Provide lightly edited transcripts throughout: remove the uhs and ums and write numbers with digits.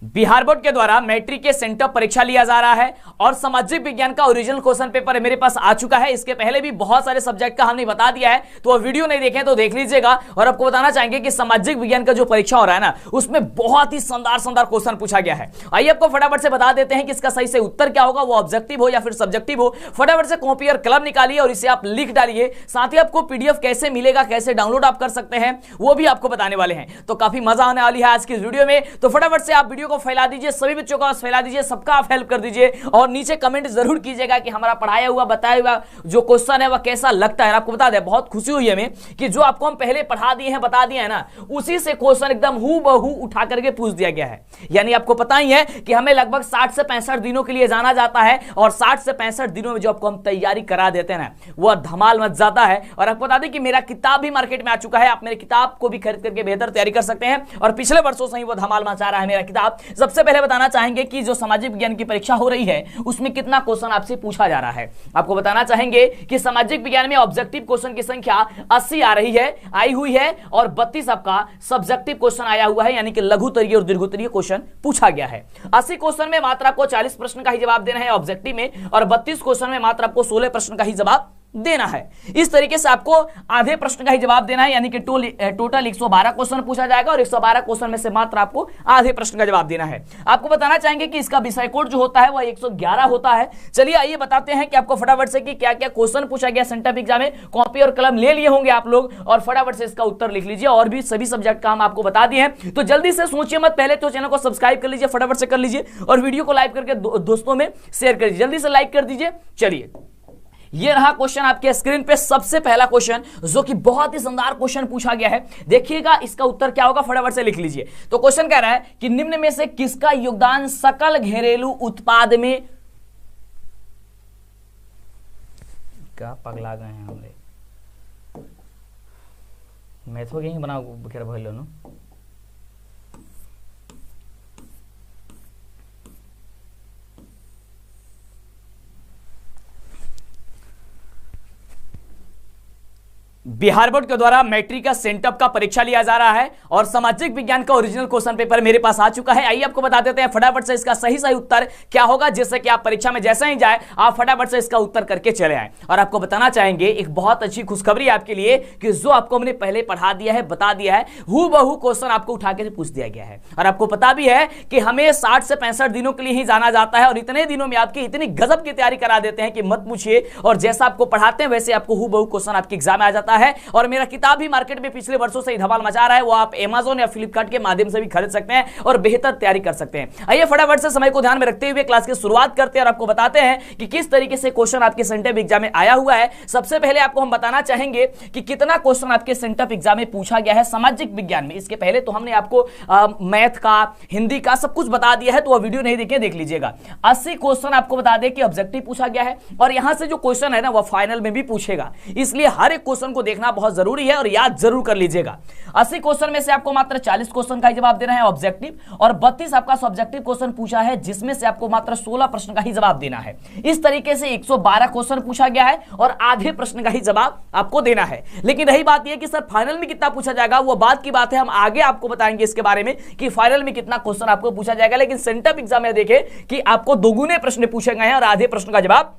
Bihar board के द्वारा matric के सेंटर परीक्षा लिया जा रहा है और सामाजिक विज्ञान का ओरिजिनल क्वेश्चन पेपर मेरे पास आ चुका है। इसके पहले भी बहुत सारे सब्जेक्ट का हमने बता दिया है, तो वीडियो नहीं देखें तो देख लीजिएगा। और आपको बताना चाहेंगे कि सामाजिक विज्ञान का जो परीक्षा हो रहा है ना, उसमें बहुत ही शानदार क्वेश्चन पूछा गया है। आइए आपको फटाफट से बता देते हैं कि इसका सही से उत्तर क्या होगा, वो ऑब्जेक्टिव हो या फिर सब्जेक्टिव हो। फटाफट से कॉपी और कलम निकालिए और इसे आप लिख डालिए। साथ ही आपको पीडीएफ कैसे मिलेगा, कैसे डाउनलोड आप कर सकते हैं, वो भी आपको बताने वाले हैं। तो काफी मजा आने वाली है आज की वीडियो में। तो फटाफट से आप वीडियो को फैला दीजिए, सभी बच्चों को फैला दीजिए, सबका आप हेल्प कर दीजिए और नीचे कमेंट जरूर कीजिएगा कि हमारा पढ़ाया हुआ बताया हुआ जो क्वेश्चन है वह कैसा लगता है। आपको बता दें, बहुत खुशी हुई हमें कि जो आपको हम पहले पढ़ा दिए हैं, बता दिए हैं ना, उसी से क्वेश्चन एकदम हूबहू उठा करके पूछ दिया गया है। यानी आपको पता ही है कि हमें लगभग 60 से 65 दिनों के लिए जाना जाता है और 60 से 65 दिनों में जो आपको हम तैयारी करा देते हैं ना, वह धमाल मच जाता है। और आपको बता दें कि मेरा किताब भी मार्केट में आ चुका है, आप मेरे किताब को भी खरीद करके बेहतर तैयारी कर सकते हैं और पिछले वर्षों से ही वो धमाल मचा रहा है मेरा किताब। सबसे पहले बताना चाहेंगे कि जो सामाजिक विज्ञान की परीक्षा हो रही है उसमें कितना क्वेश्चन आपसे पूछा जा रहा है। आपको बताना चाहेंगे कि सामाजिक विज्ञान में ऑब्जेक्टिव क्वेश्चन की संख्या 80 आ रही है, आई हुई है और 32 आपका सब्जेक्टिव क्वेश्चन आया हुआ है, यानी कि लघुत्तरीय और दीर्घोत्तरीय क्वेश्चन पूछा गया है। 80 क्वेश्चन में मात्र आपको 40 प्रश्न का ही जवाब देना है ऑब्जेक्टिव में और 32 क्वेश्चन में मात्र आपको 16 प्रश्न का ही जवाब देना है। इस तरीके से आपको आधे प्रश्न का ही जवाब देना है, यानी कि टोटल 112 क्वेश्चन पूछा जाएगा और 112 क्वेश्चन में से मात्र आपको आधे प्रश्न का जवाब देना है। आपको बताना चाहेंगे कि इसका विषय कोड जो होता है वह 111 होता है। चलिए आइए बताते हैं कि आपको फटाफट से कि क्या क्या क्वेश्चन पूछा गया सेंटर एग्जाम में। कॉपी और कलम ले लिए होंगे आप लोग और फटाफट से इसका उत्तर लिख लीजिए और भी सभी सब्जेक्ट का हम आपको बता दिए हैं। तो जल्दी से सोचिए मत, पहले तो चैनल को सब्सक्राइब कर लीजिए, फटाफट से कर लीजिए और वीडियो को लाइक करके दोस्तों में शेयर कर दीजिए। जल्दी से लाइक कर दीजिए। चलिए, ये रहा क्वेश्चन आपके स्क्रीन पे, सबसे पहला क्वेश्चन जो कि बहुत ही शानदार क्वेश्चन पूछा गया है। देखिएगा इसका उत्तर क्या होगा, फटाफट से लिख लीजिए। तो क्वेश्चन कह रहा है कि निम्न में से किसका योगदान सकल घरेलू उत्पाद में, क्या पगला गए हैं हमरे मैथो के ही बनाओ खेर भइलो न। बिहार बोर्ड के द्वारा मैट्रिक का सेंटअप का परीक्षा लिया जा रहा है और सामाजिक विज्ञान का ओरिजिनल क्वेश्चन पेपर मेरे पास आ चुका है। आइए आपको बता देते हैं फटाफट से इसका सही उत्तर क्या होगा, जिससे कि आप परीक्षा में जैसे ही जाए आप फटाफट से इसका उत्तर करके चले आए। और आपको बताना चाहेंगे एक बहुत अच्छी खुशखबरी आपके लिए कि जो आपको हमने पहले पढ़ा दिया है, बता दिया है, हूबहू क्वेश्चन आपको उठा के पूछ दिया गया है। और आपको पता भी है कि हमें 60 से 65 दिनों के लिए ही जाना जाता है और इतने दिनों में आपकी इतनी गजब की तैयारी करा देते हैं कि मत पूछिए। और जैसा आपको पढ़ाते हैं वैसे आपको हूबहू क्वेश्चन आपके एग्जाम में आ जाता है। और मेरा किताब भी मार्केट में पिछले वर्षों से ही धमाल मचा रहा है, वो आप Amazon या फ्लिपकार्ट के माध्यम से भी खरीद सकते हैं और बेहतर तैयारी कर सकते हैं। आइए फटाफट से समय को ध्यान में रखते हुए क्लास की शुरुआत करते हैं और आपको बताते हैं कि किस तरीके से क्वेश्चन आपके सेंटअप एग्जाम में आया हुआ है। सबसे पहले आपको हम बताना चाहेंगे कि कितना क्वेश्चन आपके सेंटअप एग्जाम में पूछा गया है सामाजिक विज्ञान में। इसके पहले तो हमने आपको मैथ का, हिंदी का सब कुछ बता दिया है, तो वह वीडियो नहीं देखे, देख लीजिएगा। 80 क्वेश्चन आपको बता दें कि ऑब्जेक्टिव पूछा गया है और यहां से जो क्वेश्चन है ना वह फाइनल में भी पूछेगा, इसलिए हर एक क्वेश्चन को देखना बहुत जरूरी है और याद जरूर कर लीजिएगा। 80 क्वेश्चन में से आपको मात्र 40 क्वेश्चन का जवाब देना है ऑब्जेक्टिव और 32 आपका सब्जेक्टिव क्वेश्चन पूछा है, जिसमें से आपको मात्र 16 प्रश्न का ही जवाब देना है। इस तरीके से 112 क्वेश्चन पूछा गया है और आधे प्रश्न का ही जवाब आपको देना है। लेकिन रही बात यह कि सर फाइनल में कितना पूछा जाएगा, वो बात की बात है, हम आगे आपको बताएंगे इसके बारे में कि फाइनल में कितना क्वेश्चन आपको पूछा जाएगा। लेकिन सेंटअप एग्जाम में देखें कि आपको दोगुने प्रश्न पूछे गए हैं और आधे प्रश्न का जवाब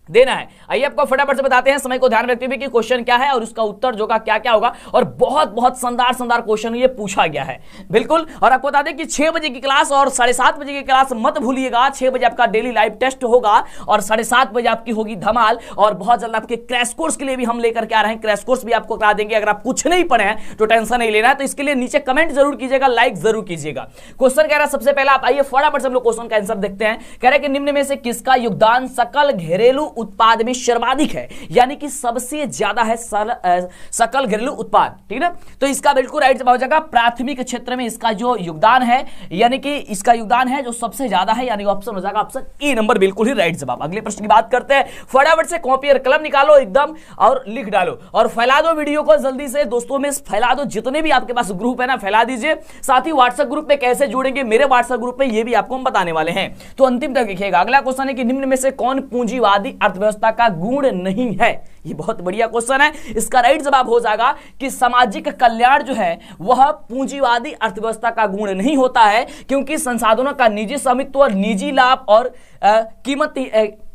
देना है। आइए आपको फटाफट से बताते हैं समय को ध्यान रखते हुए कि क्वेश्चन क्या है और उसका उत्तर जो का क्या क्या होगा। और बहुत बहुत शानदार क्वेश्चन ये पूछा गया है, बिल्कुल। और आपको बता दें कि 6 बजे की क्लास और 7:30 बजे की क्लास मत भूलिएगा। 6 बजे आपका डेली लाइव टेस्ट होगा और 7:30 बजे आपकी होगी धमाल। और बहुत जल्द आपके क्रैश कोर्स के लिए भी हम लेकर के आ रहे हैं, क्रैश कोर्स भी आपको करा देंगे। अगर आप कुछ नहीं पढ़े हैं तो टेंशन नहीं लेना है, तो इसके लिए नीचे कमेंट जरूर कीजिएगा, लाइक जरूर कीजिएगा। क्वेश्चन कह रहा है सबसे पहले आप आइए फटाफट से हम लोग क्वेश्चन का आंसर देखते हैं। कह रहे हैं कि निम्न में से किसका योगदान सकल घरेलू उत्पाद में सर्वाधिक है, यानी कि सबसे ज्यादा है सकल घरेलू उत्पाद, ठीक है। तो इसका बिल्कुल राइट जवाब हो जाएगा प्राथमिक क्षेत्र में इसका जो योगदान है, यानी कि इसका योगदान है जो सबसे ज्यादा है, यानी ऑप्शन हो जाएगा ऑप्शन ए नंबर, बिल्कुल ही राइट जवाब। अगले प्रश्न की बात करते हैं। फटाफट से कॉपी और कलम निकालो एकदम और लिख डालो और फैला दो वीडियो को, जल्दी से दोस्तों में फैला दो। जितने भी आपके पास ग्रुप है ना फैला दीजिए। साथ ही व्हाट्सएप ग्रुप में कैसे जुड़ेंगे, मेरे व्हाट्सएप ग्रुप में ये भी आपको हम बताने वाले हैं, तो अंतिम तक देखिएगा। अगला क्वेश्चन है कि निम्न में से कौन पूंजीवादी अर्थव्यवस्था का गुण नहीं है। ये बहुत बढ़िया क्वेश्चन है। इसका राइट जवाब हो जाएगा कि सामाजिक कल्याण जो है वह पूंजीवादी अर्थव्यवस्था का गुण नहीं होता है, क्योंकि संसाधनों का निजी स्वामित्व और निजी लाभ और कीमत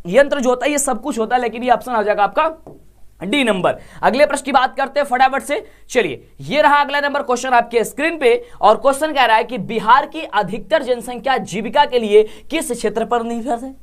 यंत्र जो होता है ये सब कुछ होता है। लेकिन ये ऑप्शन आ जाएगा आपका डी नंबर। अगले प्रश्न की बात करते हैं फटाफट से। चलिए, ये रहा अगला नंबर क्वेश्चन आपके स्क्रीन पे, और क्वेश्चन कह रहा है कि बिहार की अधिकतर जनसंख्या जीविका के लिए किस क्षेत्र पर निर्भर है?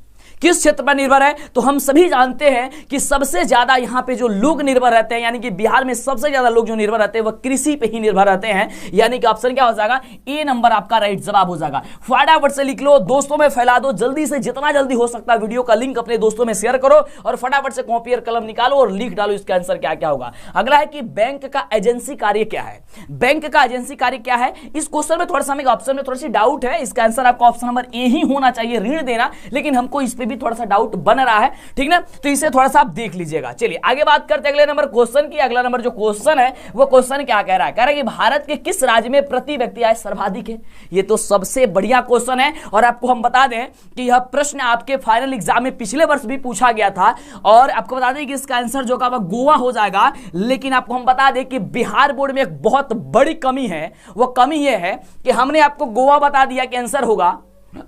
किस क्षेत्र पर निर्भर है? तो हम सभी जानते हैं कि सबसे ज्यादा यहां पे जो लोग निर्भर रहते हैं, यानी कि बिहार में सबसे ज्यादा लोग जो निर्भर रहते हैं वह कृषि पे ही निर्भर रहते हैं, यानी कि ऑप्शन क्या हो जाएगा? ए नंबर आपका राइट जवाब हो जाएगा। फटाफट से लिख लो, दोस्तों में फैला दो, जल्दी से जितना जल्दी हो सकता है वीडियो का लिंक अपने दोस्तों में शेयर करो और फटाफट से कॉपी और कलम निकालो और लिख डालो इसका आंसर क्या क्या होगा। अगला है कि बैंक का एजेंसी कार्य क्या है? बैंक का एजेंसी कार्य क्या है? इस क्वेश्चन में थोड़ा सा ऑप्शन में थोड़ी सी डाउट है। इसका आंसर आपका ऑप्शन नंबर ए ही होना चाहिए, ऋण देना, लेकिन हमको इस पे भी थोड़ा सा डाउट बन रहा है, ठीक ना? तो इसे थोड़ा सा आप देख लीजिएगा। चलिए आगे बात करते हैं अगले नंबर क्वेश्चन की। अगला नंबर जो क्वेश्चन है वो क्वेश्चन क्या कह रहा है? कह रहा है कि भारत के किस राज्य में प्रति व्यक्ति आय सर्वाधिक है? ये तो सबसे बढ़िया क्वेश्चन है, और आपको हम बता दें कि यह प्रश्न आपके फाइनल एग्जाम में पिछले वर्ष भी पूछा गया था, और आपको बता दें कि इसका आंसर जो का गोवा हो जाएगा। लेकिन आपको हम बता दें कि बिहार बोर्ड में एक बहुत बड़ी कमी है। वो कमी यह है कि हमने आपको गोवा बता दिया कि आंसर होगा,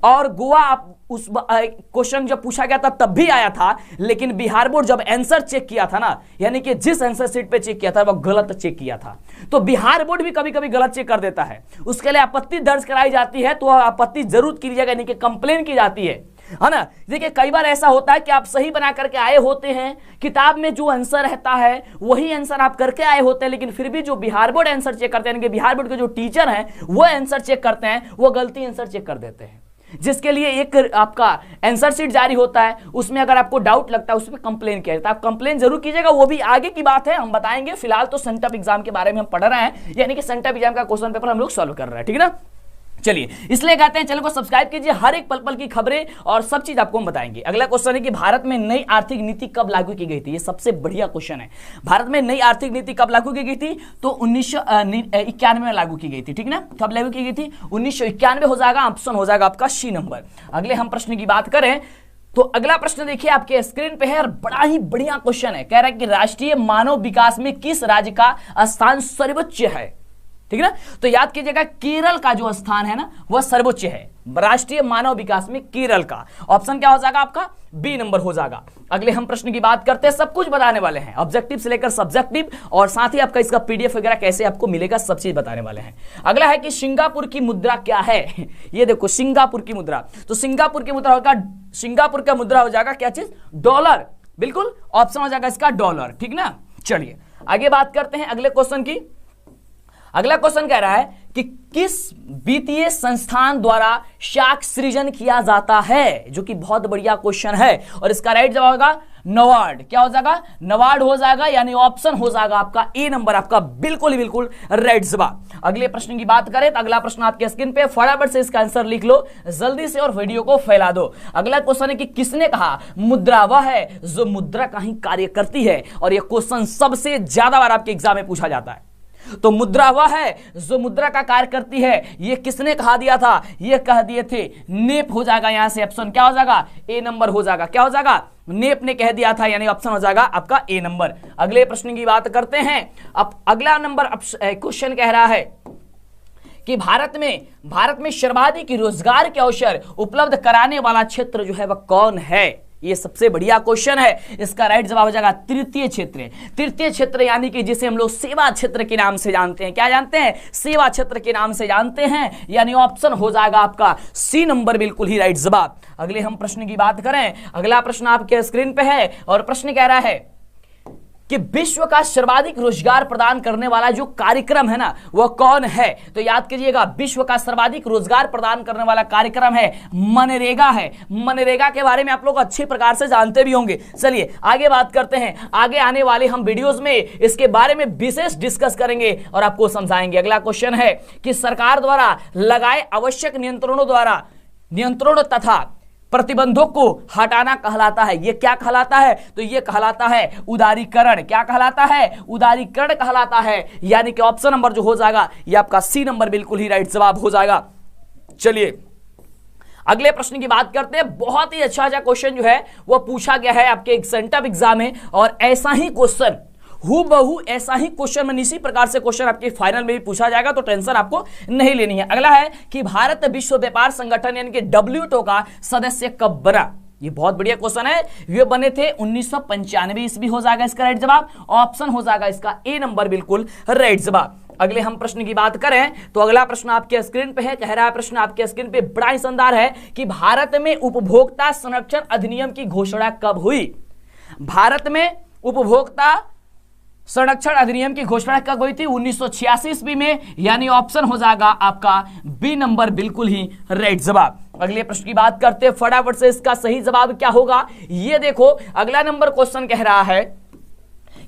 और गोवा आप उस क्वेश्चन जब पूछा गया था तब भी आया था, लेकिन बिहार बोर्ड जब आंसर चेक किया था ना, यानी कि जिस आंसर शीट पे चेक किया था वो गलत चेक किया था। तो बिहार बोर्ड भी कभी कभी गलत चेक कर देता है, उसके लिए आपत्ति दर्ज कराई जाती है, तो आपत्ति जरूर कीजिएगा, यानी कि कंप्लेन की जाती है ना। देखिए कई बार ऐसा होता है कि आप सही बना करके आए होते हैं, किताब में जो आंसर रहता है वही आंसर आप करके आए होते हैं, लेकिन फिर भी जो बिहार बोर्ड आंसर चेक करते हैं, यानी कि बिहार बोर्ड के जो टीचर हैं वो आंसर चेक करते हैं, वो गलती आंसर चेक कर देते हैं, जिसके लिए एक आपका आंसर शीट जारी होता है। उसमें अगर आपको डाउट लगता है उस पर कंप्लेन किया जाता है। आप कंप्लेन जरूर कीजिएगा, वो भी आगे की बात है, हम बताएंगे। फिलहाल तो सेंटअप एग्जाम के बारे में हम पढ़ रहे हैं, यानी कि सेंटअप एग्जाम का क्वेश्चन पेपर हम लोग सॉल्व कर रहे हैं, ठीक है ना? चलिए, इसलिए कहते हैं चैनल को सब्सक्राइब कीजिए, हर एक पल पल की खबरें और सब चीज आपको हम बताएंगे। अगला क्वेश्चन है कि भारत में नई आर्थिक नीति कब लागू की गई थी? ये सबसे बढ़िया क्वेश्चन है। भारत में नई आर्थिक नीति कब लागू की गई थी? तो 1991 में लागू की गई थी, ठीक ना? कब लागू की गई थी? 1991 हो जाएगा, ऑप्शन हो जाएगा आपका सी नंबर। अगले हम प्रश्न की बात करें तो अगला प्रश्न देखिए आपके स्क्रीन पे है, और बड़ा ही बढ़िया क्वेश्चन है। कह रहा है कि राष्ट्रीय मानव विकास में किस राज्य का स्थान सर्वोच्च है? ठीक है ना? तो याद कीजिएगा, केरल का जो स्थान है ना वह सर्वोच्च है राष्ट्रीय मानव विकास में, केरल का। ऑप्शन क्या हो जाएगा आपका? बी नंबर हो जाएगा। अगले हम प्रश्न की बात करते हैं, सब कुछ बताने वाले हैं, ऑब्जेक्टिव से लेकर सब्जेक्टिव, और साथ ही आपका इसका पीडीएफ वगैरह कैसे आपको मिलेगा, सब चीज बताने वाले हैं। अगला है कि सिंगापुर की मुद्रा क्या है? ये देखो सिंगापुर की मुद्रा, तो सिंगापुर की मुद्रा होगा, सिंगापुर का मुद्रा हो जाएगा क्या चीज? डॉलर। बिल्कुल ऑप्शन हो जाएगा इसका डॉलर, ठीक ना? चलिए आगे बात करते हैं अगले क्वेश्चन की। अगला क्वेश्चन कह रहा है कि किस वित्तीय संस्थान द्वारा शाख सृजन किया जाता है? जो कि बहुत बढ़िया क्वेश्चन है, और इसका राइट जवाब होगा नबार्ड। क्या हो जाएगा? नबार्ड हो जाएगा, यानी ऑप्शन हो जाएगा आपका ए नंबर, आपका बिल्कुल ही बिल्कुल राइट जवाब। अगले प्रश्न की बात करें तो अगला प्रश्न आपके स्क्रीन पे, फटाफट से इसका आंसर लिख लो जल्दी से और वीडियो को फैला दो। अगला क्वेश्चन है कि किसने कहा मुद्रा वह है जो मुद्रा का ही कार्य करती है? और यह क्वेश्चन सबसे ज्यादा बार आपके एग्जाम में पूछा जाता है। तो मुद्रा वह है जो मुद्रा का कार्य करती है, ये किसने कहा दिया था? ये कह दिए थे नेप, हो जाएगा यहां से ऑप्शन क्या हो जाएगा? ए नंबर हो जाएगा। क्या हो जाएगा? नेप ने कह दिया था, यानी ऑप्शन हो जाएगा आपका ए नंबर। अगले प्रश्न की बात करते हैं। अब अगला नंबर क्वेश्चन कह रहा है कि भारत में सर्वाधिक रोजगार के अवसर उपलब्ध कराने वाला क्षेत्र जो है वह कौन है? ये सबसे बढ़िया क्वेश्चन है। इसका राइट जवाब हो जाएगा तृतीय क्षेत्र। तृतीय क्षेत्र यानी कि जिसे हम लोग सेवा क्षेत्र के नाम से जानते हैं। क्या जानते हैं? सेवा क्षेत्र के नाम से जानते हैं, यानी ऑप्शन हो जाएगा आपका सी नंबर, बिल्कुल ही राइट जवाब। अगले हम प्रश्न की बात करें, अगला प्रश्न आपके स्क्रीन पे है, और प्रश्न कह रहा है कि विश्व का सर्वाधिक रोजगार प्रदान करने वाला जो कार्यक्रम है ना वह कौन है? तो याद कीजिएगा, विश्व का सर्वाधिक रोजगार प्रदान करने वाला कार्यक्रम है मनरेगा है। मनरेगा के बारे में आप लोग अच्छी प्रकार से जानते भी होंगे। चलिए आगे बात करते हैं, आगे आने वाले हम वीडियोस में इसके बारे में विशेष डिस्कस करेंगे और आपको समझाएंगे। अगला क्वेश्चन है कि सरकार द्वारा लगाए आवश्यक नियंत्रणों तथा प्रतिबंधों को हटाना कहलाता है। ये क्या कहलाता है? तो ये कहलाता है उदारीकरण। क्या कहलाता है? उदारीकरण कहलाता है, यानी कि ऑप्शन नंबर जो हो जाएगा ये आपका सी नंबर, बिल्कुल ही राइट जवाब हो जाएगा। चलिए अगले प्रश्न की बात करते हैं। बहुत ही अच्छा क्वेश्चन जो है वो पूछा गया है आपके सेंटअप एग्जाम में, और ऐसा ही क्वेश्चन हूबहू ऐसा ही क्वेश्चन में इसी प्रकार से क्वेश्चन आपके फाइनल में भी पूछा जाएगा, तो टेंशन आपको नहीं लेनी है। अगला है कि भारत विश्व व्यापार संगठन यानी कि WTO का सदस्य कब बना। ये बहुत बढ़िया क्वेश्चन है। ये बने थे 1995 ईस्वी हो जाएगा इसका राइट जवाब। ऑप्शन हो जाएगा इसका ए नंबर बिल्कुल राइट जवाब। अगले हम प्रश्न की बात करें तो अगला प्रश्न आपके स्क्रीन पे है। कह रहा है प्रश्न आपके स्क्रीन पे बड़ा ही शानदार है कि भारत में उपभोक्ता संरक्षण अधिनियम की घोषणा कब हुई। भारत में उपभोक्ता संरक्षण अधिनियम की घोषणा कब हुई थी? 1986 ईस्वी में, यानी ऑप्शन हो जाएगा आपका बी नंबर बिल्कुल ही राइट जवाब। अगले प्रश्न की बात करते हैं फटाफट से, इसका सही जवाब क्या होगा ये देखो। अगला नंबर क्वेश्चन कह रहा है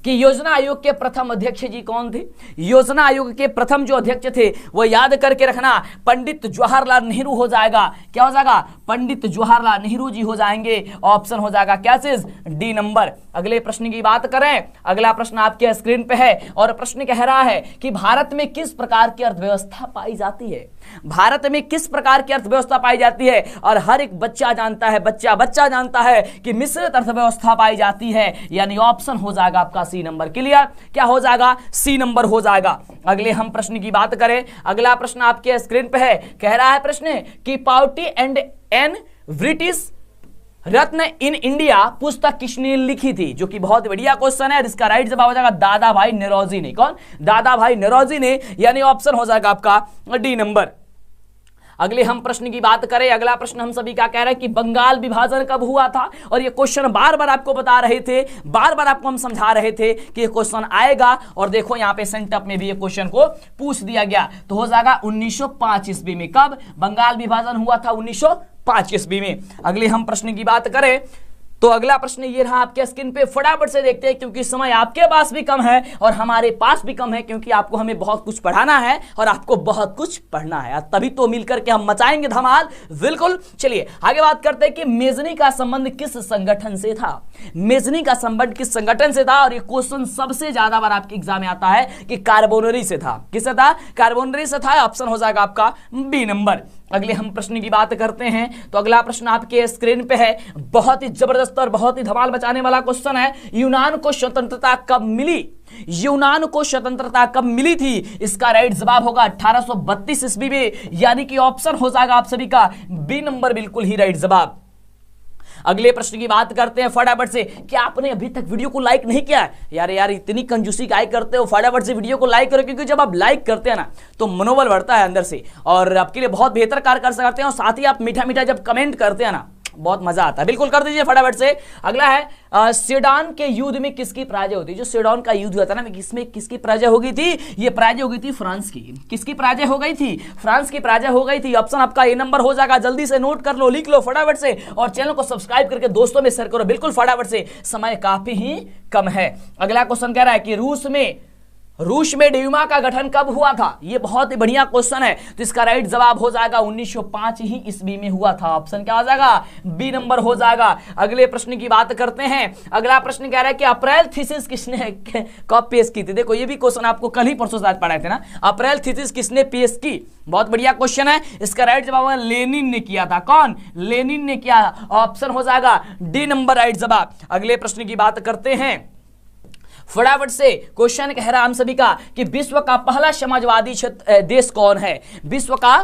कि योजना आयोग के प्रथम अध्यक्ष जी कौन थे। योजना आयोग के प्रथम जो अध्यक्ष थे वो याद करके रखना, पंडित जवाहरलाल नेहरू हो जाएगा। क्या हो जाएगा? पंडित जवाहरलाल नेहरू जी हो जाएंगे। ऑप्शन हो जाएगा क्या चीज? D number. अगले प्रश्न की बात करें, अगला प्रश्न आपके स्क्रीन पे है और प्रश्न कह रहा है कि भारत में किस प्रकार की अर्थव्यवस्था पाई जाती है। भारत में किस प्रकार की अर्थव्यवस्था पाई जाती है? और हर एक बच्चा जानता है, बच्चा जानता है कि मिश्रित अर्थव्यवस्था पाई जाती है, यानी ऑप्शन हो जाएगा आपका सी नंबर। क्लियर? क्या हो जाएगा? सी नंबर हो जाएगा। अगले हम प्रश्न की बात करें, अगला प्रश्न आपके स्क्रीन पे है। कह रहा है प्रश्न कि पावर्टी एंड एन ब्रिटिश रत्न इन इंडिया पुस्तक किसने लिखी थी, जो कि बहुत बढ़िया क्वेश्चन है। इसका राइट जवाब हो जाएगा दादा भाई नौरोजी ने। कौन? दादा भाई नौरोजी ने, यानी ऑप्शन हो जाएगा आपका डी नंबर। अगले हम प्रश्न की बात करें, अगला प्रश्न हम सभी का कह रहा है कि बंगाल विभाजन कब हुआ था। और ये क्वेश्चन बार बार आपको बता रहे थे, बार बार आपको हम समझा रहे थे कि ये क्वेश्चन आएगा, और देखो यहाँ पे सेंटअप में भी ये क्वेश्चन को पूछ दिया गया। तो हो जाएगा 1905 ईस्वी में। कब बंगाल विभाजन हुआ था? 1905 ईस्वी में। अगले हम प्रश्न की बात करें तो अगला प्रश्न ये रहा आपके स्क्रीन पे। फटाफट से देखते हैं क्योंकि समय आपके पास भी कम है और हमारे पास भी कम है, क्योंकि आपको हमें बहुत कुछ पढ़ाना है और आपको बहुत कुछ पढ़ना है, तभी तो मिलकर के हम मचाएंगे धमाल। बिल्कुल, चलिए आगे बात करते हैं कि मेजनी का संबंध किस संगठन से था। मेजनी का संबंध किस संगठन से था? और ये क्वेश्चन सबसे ज्यादा बार आपके एग्जाम में आता है कि कार्बोनरी से था। किससे था? कार्बोनरी से था। ऑप्शन हो जाएगा आपका बी नंबर। अगले हम प्रश्न की बात करते हैं तो अगला प्रश्न आपके स्क्रीन पे है। बहुत ही जबरदस्त और बहुत ही धमाल मचाने वाला क्वेश्चन है। यूनान को स्वतंत्रता कब मिली? यूनान को स्वतंत्रता कब मिली थी? इसका राइट जवाब होगा 1832 ईस्वी में, यानी कि ऑप्शन हो जाएगा आप सभी का बी नंबर बिल्कुल ही राइट जवाब। अगले प्रश्न की बात करते हैं फटाफट से। क्या आपने अभी तक वीडियो को लाइक नहीं किया? यार इतनी कंजूसी काहे करते हो? फटाफट से वीडियो को लाइक करो, क्योंकि जब आप लाइक करते हैं ना तो मनोबल बढ़ता है अंदर से और आपके लिए बहुत बेहतर कार्य कर सकते हैं। और साथ ही आप मीठा मीठा जब कमेंट करते हैं ना, बहुत मजा आता है। बिल्कुल कर दीजिए फटाफट से। अगला है सेडान के युद्ध में किसकी पराजय होती है? जो सेडान का युद्ध हुआ था ना, इसमें किसकी पराजय हो गई थी? ये पराजय हो गई थी फ्रांस की। किसकी पराजय हो गई थी? फ्रांस की पराजय हो गई थी। ऑप्शन आपका ए नंबर हो जाएगा। जल्दी से नोट कर लो, लिख लो फटाफट से, और चैनल को सब्सक्राइब करके दोस्तों में शेयर करो बिल्कुल फटाफट से, समय काफी ही कम है। अगला क्वेश्चन कह रहा है कि रूस में ड्यूमा का गठन कब हुआ था? ये बहुत ही बढ़िया क्वेश्चन है। तो इसका राइट जवाब हो जाएगा 1905 ही ईस्वी में हुआ था। ऑप्शन क्या हो जाएगा? बी नंबर हो जाएगा। अगले प्रश्न की बात करते हैं। अगला प्रश्न कह रहा है कि अप्रैल थीसिस किसने कब पेश की थी? देखो ये भी क्वेश्चन आपको कल ही परसों शायद पढ़ाए थे ना। अप्रैल थीसिस किसने पेश की? बहुत बढ़िया क्वेश्चन है। इसका राइट जवाब लेनिन ने किया था। कौन? लेनिन ने किया। ऑप्शन हो जाएगा डी नंबर राइट जवाब। अगले प्रश्न की बात करते हैं फटाफट से। क्वेश्चन कह रहा हम सभी का कि विश्व का पहला समाजवादी देश कौन है? विश्व का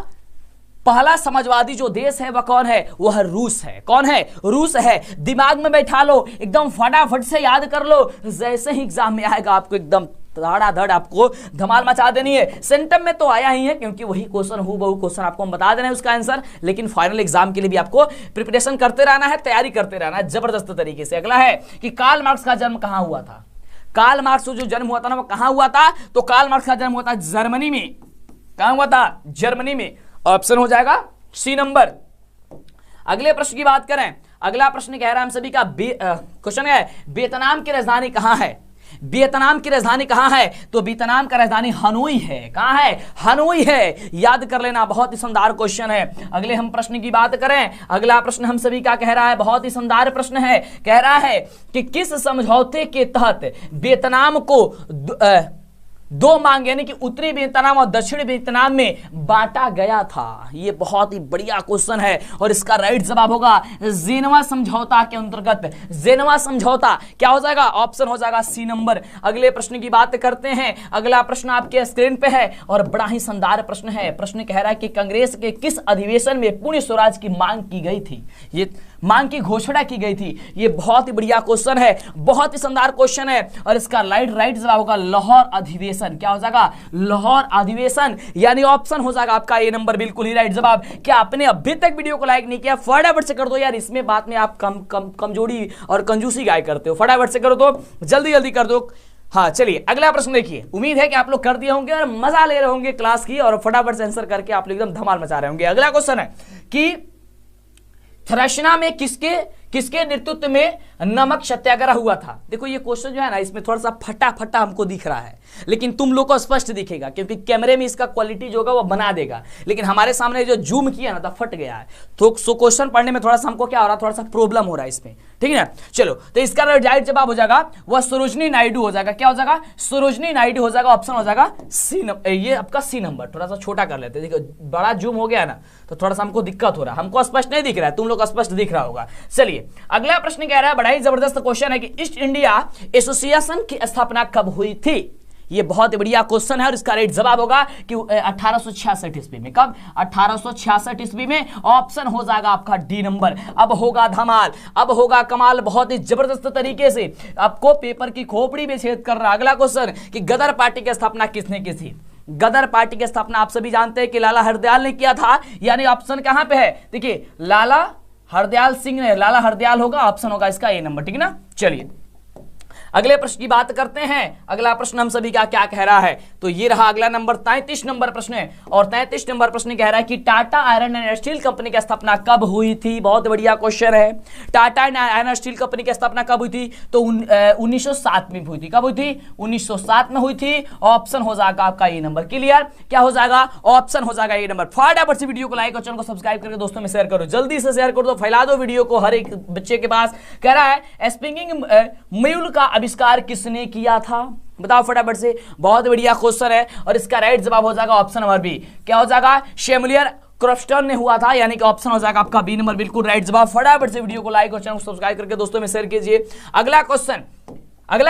पहला समाजवादी जो देश है वह कौन है? वह रूस है। कौन है? रूस है। दिमाग में बैठा लो, एकदम फटाफट से याद कर लो, जैसे ही एग्जाम में आएगा आपको एकदम धड़ाधड़ आपको धमाल मचा देनी है। सेंटम में तो आया ही है, क्योंकि वही क्वेश्चन हूबहू क्वेश्चन आपको हम बता देना है उसका आंसर, लेकिन फाइनल एग्जाम के लिए भी आपको प्रिपरेशन करते रहना है, तैयारी करते रहना है जबरदस्त तरीके से। अगला है कि कार्ल मार्क्स का जन्म कहां हुआ था? कार्ल मार्क्स जो जन्म हुआ था ना वो कहां हुआ था? तो कार्ल मार्क्स का जन्म हुआ था जर्मनी में। कहां हुआ था? जर्मनी में। ऑप्शन हो जाएगा सी नंबर। अगले प्रश्न की बात करें, अगला प्रश्न कह रहा है हम सभी का क्वेश्चन है वियतनाम की राजधानी कहां है? वियतनाम की राजधानी कहां है? तो वियतनाम का राजधानी हनोई है। कहां है? हनोई है। याद कर लेना, बहुत ही शानदार क्वेश्चन है। अगले हम प्रश्न की बात करें, अगला प्रश्न हम सभी का कह रहा है बहुत ही शानदार प्रश्न है। कह रहा है कि किस समझौते के तहत वियतनाम को दो मांग यानी कि उत्तरी वियतनाम और दक्षिणी वियतनाम में बांटा गया था। ये बहुत ही बढ़िया क्वेश्चन है और इसका राइट जवाब होगा जेनेवा समझौता के अंतर्गत। जेनेवा समझौता क्या हो जाएगा? ऑप्शन हो जाएगा सी नंबर। अगले प्रश्न की बात करते हैं। अगला प्रश्न आपके स्क्रीन पे है और बड़ा ही शानदार प्रश्न है। प्रश्न कह रहा है कि कांग्रेस के किस अधिवेशन में पूर्ण स्वराज की मांग की गई थी? ये मांग की घोषणा की गई थी। ये बहुत ही बढ़िया क्वेश्चन है, बहुत ही शानदार क्वेश्चन है और इसका राइट जवाब होगा लाहौर अधिवेशन। क्या हो जाएगा? लाहौर अधिवेशन, यानी ऑप्शन हो जाएगा आपका ए नंबर, बिल्कुल ही राइट जवाब। क्या आपने अभी तक वीडियो को लाइक नहीं किया? फटाफट से कर दो यार, इसमें बात में आप कमजोरी और कंजूसी गाय करते हो। फटाफट से करो तो जल्दी जल्दी कर दो। हाँ चलिए अगला प्रश्न देखिए। उम्मीद है कि आप लोग कर दिए होंगे और मजा ले रहे होंगे क्लास की और फटाफट से आंसर करके आप लोग एकदम धमाल मचा रहे होंगे। अगला क्वेश्चन है कि थ्रशना में किसके नेतृत्व में नमक सत्याग्रह हुआ था? देखो ये क्वेश्चन जो है ना, इसमें थोड़ा सा फटा हमको दिख रहा है, लेकिन तुम लोग को स्पष्ट दिखेगा क्योंकि कैमरे में इसका क्वालिटी जो होगा वो बना देगा, लेकिन हमारे सामने जो जूम किया ना तो फट गया है। तो क्वेश्चन पढ़ने में थोड़ा सा हमको क्या हो रहा है, थोड़ा सा प्रॉब्लम हो रहा है इसमें, ठीक है ना। चलो तो इसका राइट जवाब हो जाएगा वह सरोजनी नायडू हो जाएगा। क्या हो जाएगा? सरोजनी नायडू हो जाएगा। ऑप्शन हो जाएगा सी नंबर। ये आपका सी नंबर। थोड़ा सा छोटा कर लेते हैं, देखो बड़ा जूम हो गया ना तो थोड़ा सा हमको दिक्कत हो रहा है, हमको स्पष्ट नहीं दिख रहा है, तुम लोग स्पष्ट दिख रहा होगा। चलिए अगला प्रश्न कह रहा है, बड़ा ही जबरदस्त क्वेश्चन है कि ईस्ट इंडिया एसोसिएशन की स्थापना कब हुई थी? ये बहुत ही बढ़िया क्वेश्चन है और इसका राइट जवाब होगा कि 1866 ईस्वी में। कब? 1866 ईस्वी में। ऑप्शन हो जाएगा आपका डी नंबर। अब होगा धमाल, अब होगा कमाल, बहुत ही जबरदस्त तरीके से आपको पेपर की खोपड़ी में छेद कर रहा। अगला क्वेश्चन कि गदर पार्टी की स्थापना किसने की थी? गदर पार्टी की स्थापना आप सभी जानते हैं कि लाला हरदयाल ने किया था, यानी ऑप्शन कहां पे है? देखिए लाला हरदयाल सिंह ने, लाला हरदयाल होगा, ऑप्शन होगा इसका ए नंबर, ठीक है ना। चलिए अगले प्रश्न की बात करते हैं। अगला प्रश्न हम सभी का क्या कह रहा है, तो ये रहा अगला नंबर 33 नंबर प्रश्न है और 33 नंबर प्रश्न कह रहा है कि Tata iron and steel company की स्थापना कब हुई थी? बहुत बढ़िया क्वेश्चन है। टाटा आयरन स्टील कंपनी की स्थापना कब हुई थी? तो 1907 में हुई थी। कब हुई थी? 1907 में हुई थी। ऑप्शन हो जाएगा आपका ए नंबर। क्लियर? क्या हो जाएगा? ऑप्शन हो जाएगा ए नंबर। फटाफट से वीडियो को लाइक और चैनल को सब्सक्राइब करके दोस्तों में शेयर करो, जल्दी से शेयर कर दो, फैला दो वीडियो को हर एक बच्चे के पास। कह रहा है स्पिनिंग म्यूल का आविष्कार किसने किया था? बताओ फटाफट से। बहुत बढ़िया क्वेश्चन है और इसका राइट जवाब हो जाएगा ऑप्शन नंबर बी। क्या हो जाएगा? सैमुअल क्रॉम्पटन ने हुआ था, यानी कि ऑप्शन हो जाएगा आपका बी नंबर, बिल्कुल राइट जवाब। फटाफट से वीडियो को लाइक और चैनल को सब्सक्राइब करके दोस्तों में शेयर कीजिए। अगला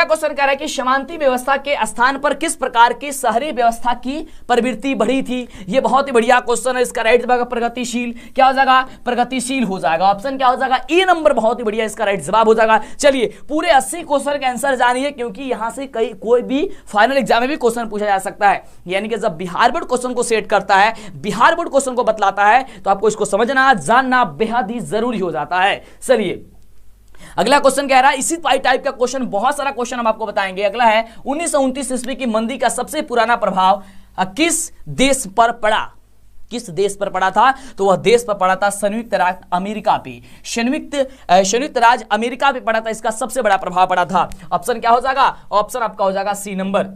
क्वेश्चन कह रहा है कि शांति व्यवस्था के स्थान पर किस प्रकार की शहरी व्यवस्था की प्रवृत्ति बढ़ी थी? ये बहुत ही बढ़िया क्वेश्चन है। इसका राइट जवाब प्रगतिशील। क्या हो जाएगा? प्रगतिशील हो जाएगा। ऑप्शन क्या हो जाएगा? ए नंबर। बहुत ही बढ़िया, इसका राइट जवाब हो जाएगा। चलिए पूरे 80 क्वेश्चन के आंसर जानिए, क्योंकि यहां से कोई भी फाइनल एग्जाम में भी क्वेश्चन पूछा जा सकता है। यानी कि जब बिहार बोर्ड क्वेश्चन को सेट करता है, बिहार बोर्ड क्वेश्चन को बतलाता है, तो आपको इसको समझना जानना बेहद ही जरूरी हो जाता है। चलिए अगला क्वेश्चन कह रहा है, इसी टाइप का क्वेश्चन, बहुत सारा क्वेश्चन हम आपको बताएंगे। अगला है 1929 ईस्वी की मंदी का सबसे पुराना प्रभाव किस देश पर पड़ा? किस देश पर पड़ा था? तो वह देश पर पड़ा था संयुक्त राज्य अमेरिका पे। संयुक्त राज्य अमेरिका पे पड़ा था, इसका सबसे बड़ा प्रभाव पड़ा था। ऑप्शन क्या हो जाएगा? ऑप्शन आपका हो जाएगा सी नंबर।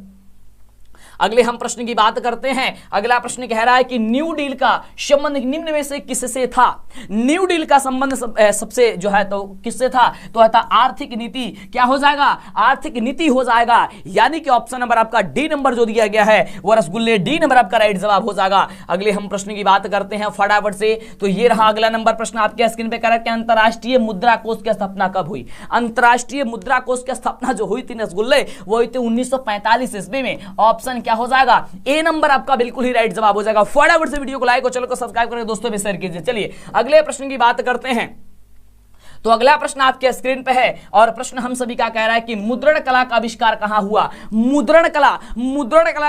अगले हम प्रश्न की बात करते हैं। अगला प्रश्न कह रहा है कि न्यू डील का संबंध निम्न में से किससे था? न्यू डील का संबंध सबसे जो है तो किससे था? तो था आर्थिक नीति। क्या हो जाएगा? आर्थिक नीति हो जाएगा, यानी कि ऑप्शन नंबर आपका डी नंबर जो दिया गया है वो रसगुल्ले, डी नंबर आपका राइट जवाब हो जाएगा। अगले हम प्रश्न की बात करते हैं फटाफट से। तो ये रहा अगला नंबर प्रश्न आपके स्क्रीन पे। कह रहा है कि अंतरराष्ट्रीय मुद्रा कोष की स्थापना कब हुई? अंतरराष्ट्रीय मुद्रा कोष की स्थापना जो हुई थी रसगुल्ले, वो हुई थी 1945 ईस्वी में। ऑप्शन क्या हो जाएगा? ए नंबर आपका बिल्कुल ही राइट जवाब हो जाएगा। फटाफट से वीडियो को लाइक और चैनल को सब्सक्राइब करके दोस्तों में शेयर कीजिए। चलिए अगले प्रश्न की बात करते हैं। तो अगला प्रश्न आपके स्क्रीन पे है और प्रश्न हम सभी का कह रहा है कि मुद्रण कला का आविष्कार कहां हुआ? मुद्रण कला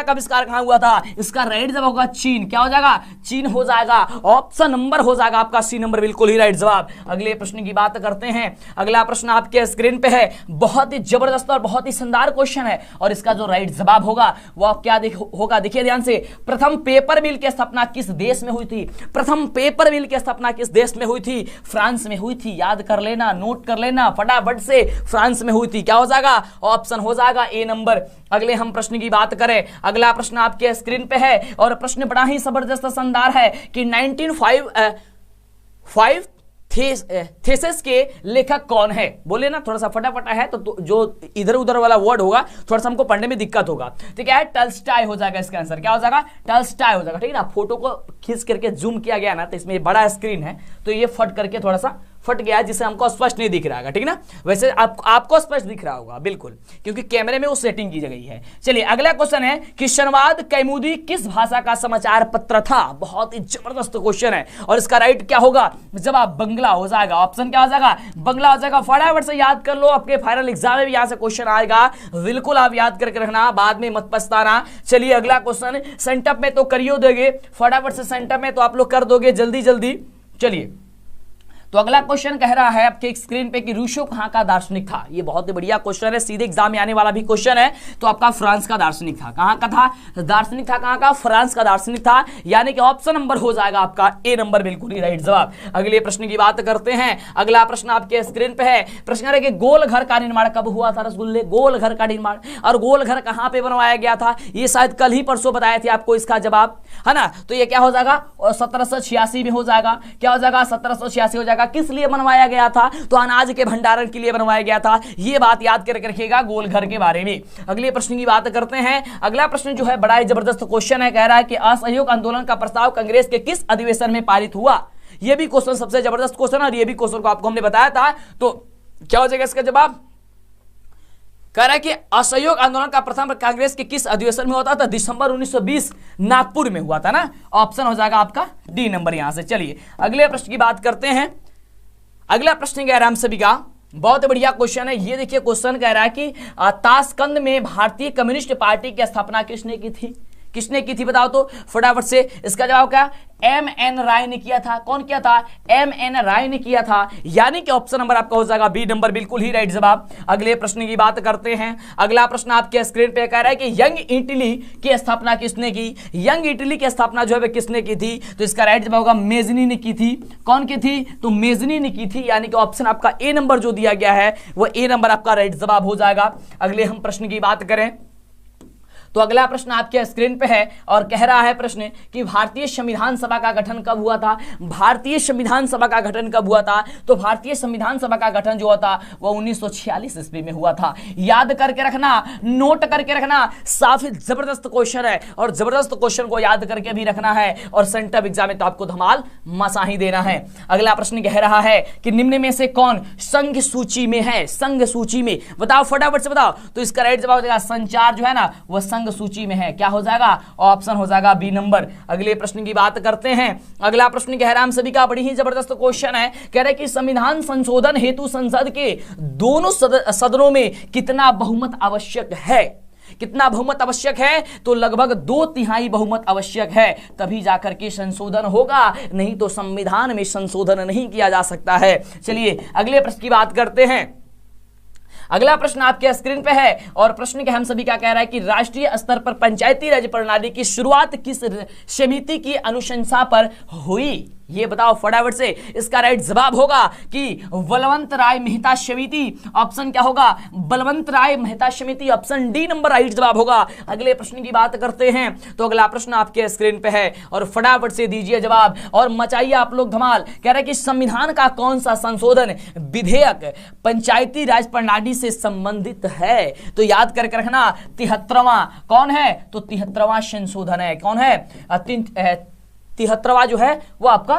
का आविष्कार कहां हुआ था? इसका राइट जवाब होगा चीन। क्या हो जाएगा? चीन हो जाएगा। ऑप्शन नंबर हो जाएगा आपका सी नंबर, बिल्कुल ही राइट जवाब। अगले प्रश्न की बात करते हैं। अगला प्रश्न आपके स्क्रीन पे है, बहुत ही जबरदस्त और बहुत ही शानदार क्वेश्चन है और इसका जो राइट जवाब होगा वो आप क्या होगा, देखिए ध्यान से। प्रथम पेपर मिल की स्थापना किस देश में हुई थी? प्रथम पेपर मिल की स्थापना किस देश में हुई थी? फ्रांस में हुई थी। याद कर लेना, नोट कर लेना फटाफट से, फ्रांस में हुई थी। क्या हो जाएगा? ऑप्शन हो जाएगा ए नंबर। अगले हम प्रश्न की बात करें। अगला प्रश्न आपके स्क्रीन पे है और प्रश्न बड़ा ही जबरदस्त शानदार है कि थेसिस के लेखक कौन है? बोले ना, थोड़ा सा फटाफट है तो जो इधर उधर वाला वर्ड होगा थोड़ा सा हमको पढ़ने में दिक्कत होगा। तो क्या है? टॉल्स्टॉय हो जाएगा इसका आंसर। क्या हो जाएगा? टॉल्स्टॉय हो जाएगा। ठीक है ना, फोटो को खींच करके जूम किया गया ना, तो इसमें बड़ा स्क्रीन है तो ये फट करके थोड़ा सा फट गया है, जिससे हमको स्पष्ट नहीं दिख रहा है। ठीक ना, वैसे आपको स्पष्ट दिख रहा होगा बिल्कुल, क्योंकि कैमरे में वो सेटिंग की गई है। चलिए अगला क्वेश्चन है कि शनवाद कैमुदी किस भाषा का समाचार पत्र था? बहुत ही जबरदस्त क्वेश्चन है और इसका राइट क्या होगा? जवाब बंगला हो जाएगा। ऑप्शन क्या हो जाएगा? बंगला हो जाएगा। फटाफट से याद कर लो, आपके फाइनल एग्जाम में भी यहां से क्वेश्चन आएगा, बिल्कुल आप याद करके रखना, बाद में मत पछताना। चलिए अगला क्वेश्चन, सेंटअप में तो करियो दोगे, फटाफट से सेंटअप में तो आप लोग कर दोगे जल्दी जल्दी। चलिए तो अगला क्वेश्चन कह रहा है आपके स्क्रीन पे कि रूसो कहां का दार्शनिक था? ये बहुत ही बढ़िया क्वेश्चन है, सीधे एग्जाम में आने वाला भी क्वेश्चन है। तो आपका फ्रांस का दार्शनिक था। कहां का था? दार्शनिक था कहां का? फ्रांस का दार्शनिक था, यानी कि ऑप्शन नंबर हो जाएगा आपका ए नंबर, बिल्कुल ही राइट जवाब। अगले प्रश्न की बात करते हैं। अगला प्रश्न आपके स्क्रीन पे है, प्रश्न है कि गोल घर का निर्माण कब हुआ था? रसगुल्ले, गोल घर का निर्माण, और गोल घर कहां पे बनवाया गया था? ये शायद कल ही परसों बताए थे आपको इसका जवाब, है ना। तो ये क्या हो जाएगा? 1786 में हो जाएगा। क्या हो जाएगा? 1786 हो जाएगा। किस लिए बनवाया गया था? तो अनाज के भंडारण के लिए बनवाया गया था। ये बात याद करके रखिएगा गोल घर के बारे में। अगले प्रश्न की बात करते हैं। अगला प्रश्न जो है बड़ा ही जबरदस्त क्वेश्चन है, कह रहा है कि असहयोग आंदोलन का प्रस्ताव कांग्रेस के किस अधिवेशन में पारित हुआ? यह भी क्वेश्चन सबसे जबरदस्त क्वेश्चन है और यह भी क्वेश्चन को आपको हमने बताया था। तो क्या हो जाएगा इसका जवाब? कह रहा है कि असहयोग आंदोलन का प्रथम कांग्रेस के किस अधिवेशन में होता था? दिसंबर 1920 नागपुर में हुआ था ना। ऑप्शन हो जाएगा आपका डी नंबर यहां से। चलिए अगले प्रश्न की बात करते हैं। अगला प्रश्न कह रहा है हम सभी का, बहुत बढ़िया क्वेश्चन है। ये देखिए क्वेश्चन कह रहा है कि ताशकंद में भारतीय कम्युनिस्ट पार्टी की स्थापना किसने की थी? किसने की थी बताओ तो फटाफट से। इसका जवाब क्या? एम.एन. राय ने किया था। कौन किया था? एम.एन. राय ने किया था, यानी कि ऑप्शन नंबर आपका हो जाएगा बी नंबर, बिल्कुल ही राइट जवाब। अगले प्रश्न की बात करते हैं। अगला प्रश्न आपके स्क्रीन पे कह रहा है कि यंग इटली की स्थापना किसने की? यंग इटली की स्थापना जो है किसने की थी? तो इसका राइट जवाब होगा मेजनी ने की थी। कौन की थी? तो मेजनी ने की थी, यानी कि ऑप्शन आपका ए नंबर जो दिया गया है वो ए नंबर आपका राइट जवाब हो जाएगा। अगले हम प्रश्न की बात करें तो अगला प्रश्न आपके स्क्रीन पे है और कह रहा है प्रश्न कि भारतीय संविधान सभा का गठन कब हुआ था? भारतीय संविधान सभा का गठन कब हुआ था? तो भारतीय संविधान सभा का गठन जो होता वो 1946 ईस्वी में हुआ था। याद करके रखना, नोट करके रखना, काफी जबरदस्त क्वेश्चन है और जबरदस्त क्वेश्चन को याद करके भी रखना है और सेंटर एग्जाम में तो आपको धमाल मसा ही देना है। अगला प्रश्न कह रहा है कि निम्न में से कौन संघ सूची में है? संघ सूची में बताओ, फटाफट से बताओ। तो इसका राइट जवाब हो जाएगा संचार जो है ना वो संघ सूची में है। क्या हो जाएगा? ऑप्शन हो जाएगा बी नंबर। अगले प्रश्न की बात करते हैं। अगला प्रश्न कह रहा है हम सभी का बड़ी ही जबरदस्त क्वेश्चन है, कह रहा है कि संविधान संशोधन हेतु संसद के दोनों सदनों में कितना बहुमत आवश्यक है? कितना बहुमत आवश्यक है? तो लगभग 2/3 बहुमत आवश्यक है, तभी जाकर के संशोधन होगा, नहीं तो संविधान में संशोधन नहीं किया जा सकता है। चलिए अगले प्रश्न की बात करते हैं। अगला प्रश्न आपके स्क्रीन पे है और प्रश्न के हम सभी का कह रहा है कि राष्ट्रीय स्तर पर पंचायती राज प्रणाली की शुरुआत किस समिति की अनुशंसा पर हुई? ये बताओ फटाफट से। इसका राइट जवाब होगा कि बलवंत राय मेहता समिति। ऑप्शन क्या होगा? बलवंत राय मेहता समिति, ऑप्शन डी नंबर राइट जवाब होगा। अगले प्रश्न की बात करते हैं तो अगला प्रश्न आपके स्क्रीन पे है और फटाफट से दीजिए जवाब और मचाइए आप लोग धमाल। कह रहे हैं कि संविधान का कौन सा संशोधन विधेयक पंचायती राज प्रणाली से संबंधित है? तो याद करके रखना 73वां कौन है? तो 73वां संशोधन है। कौन है? 73वां जो है वो आपका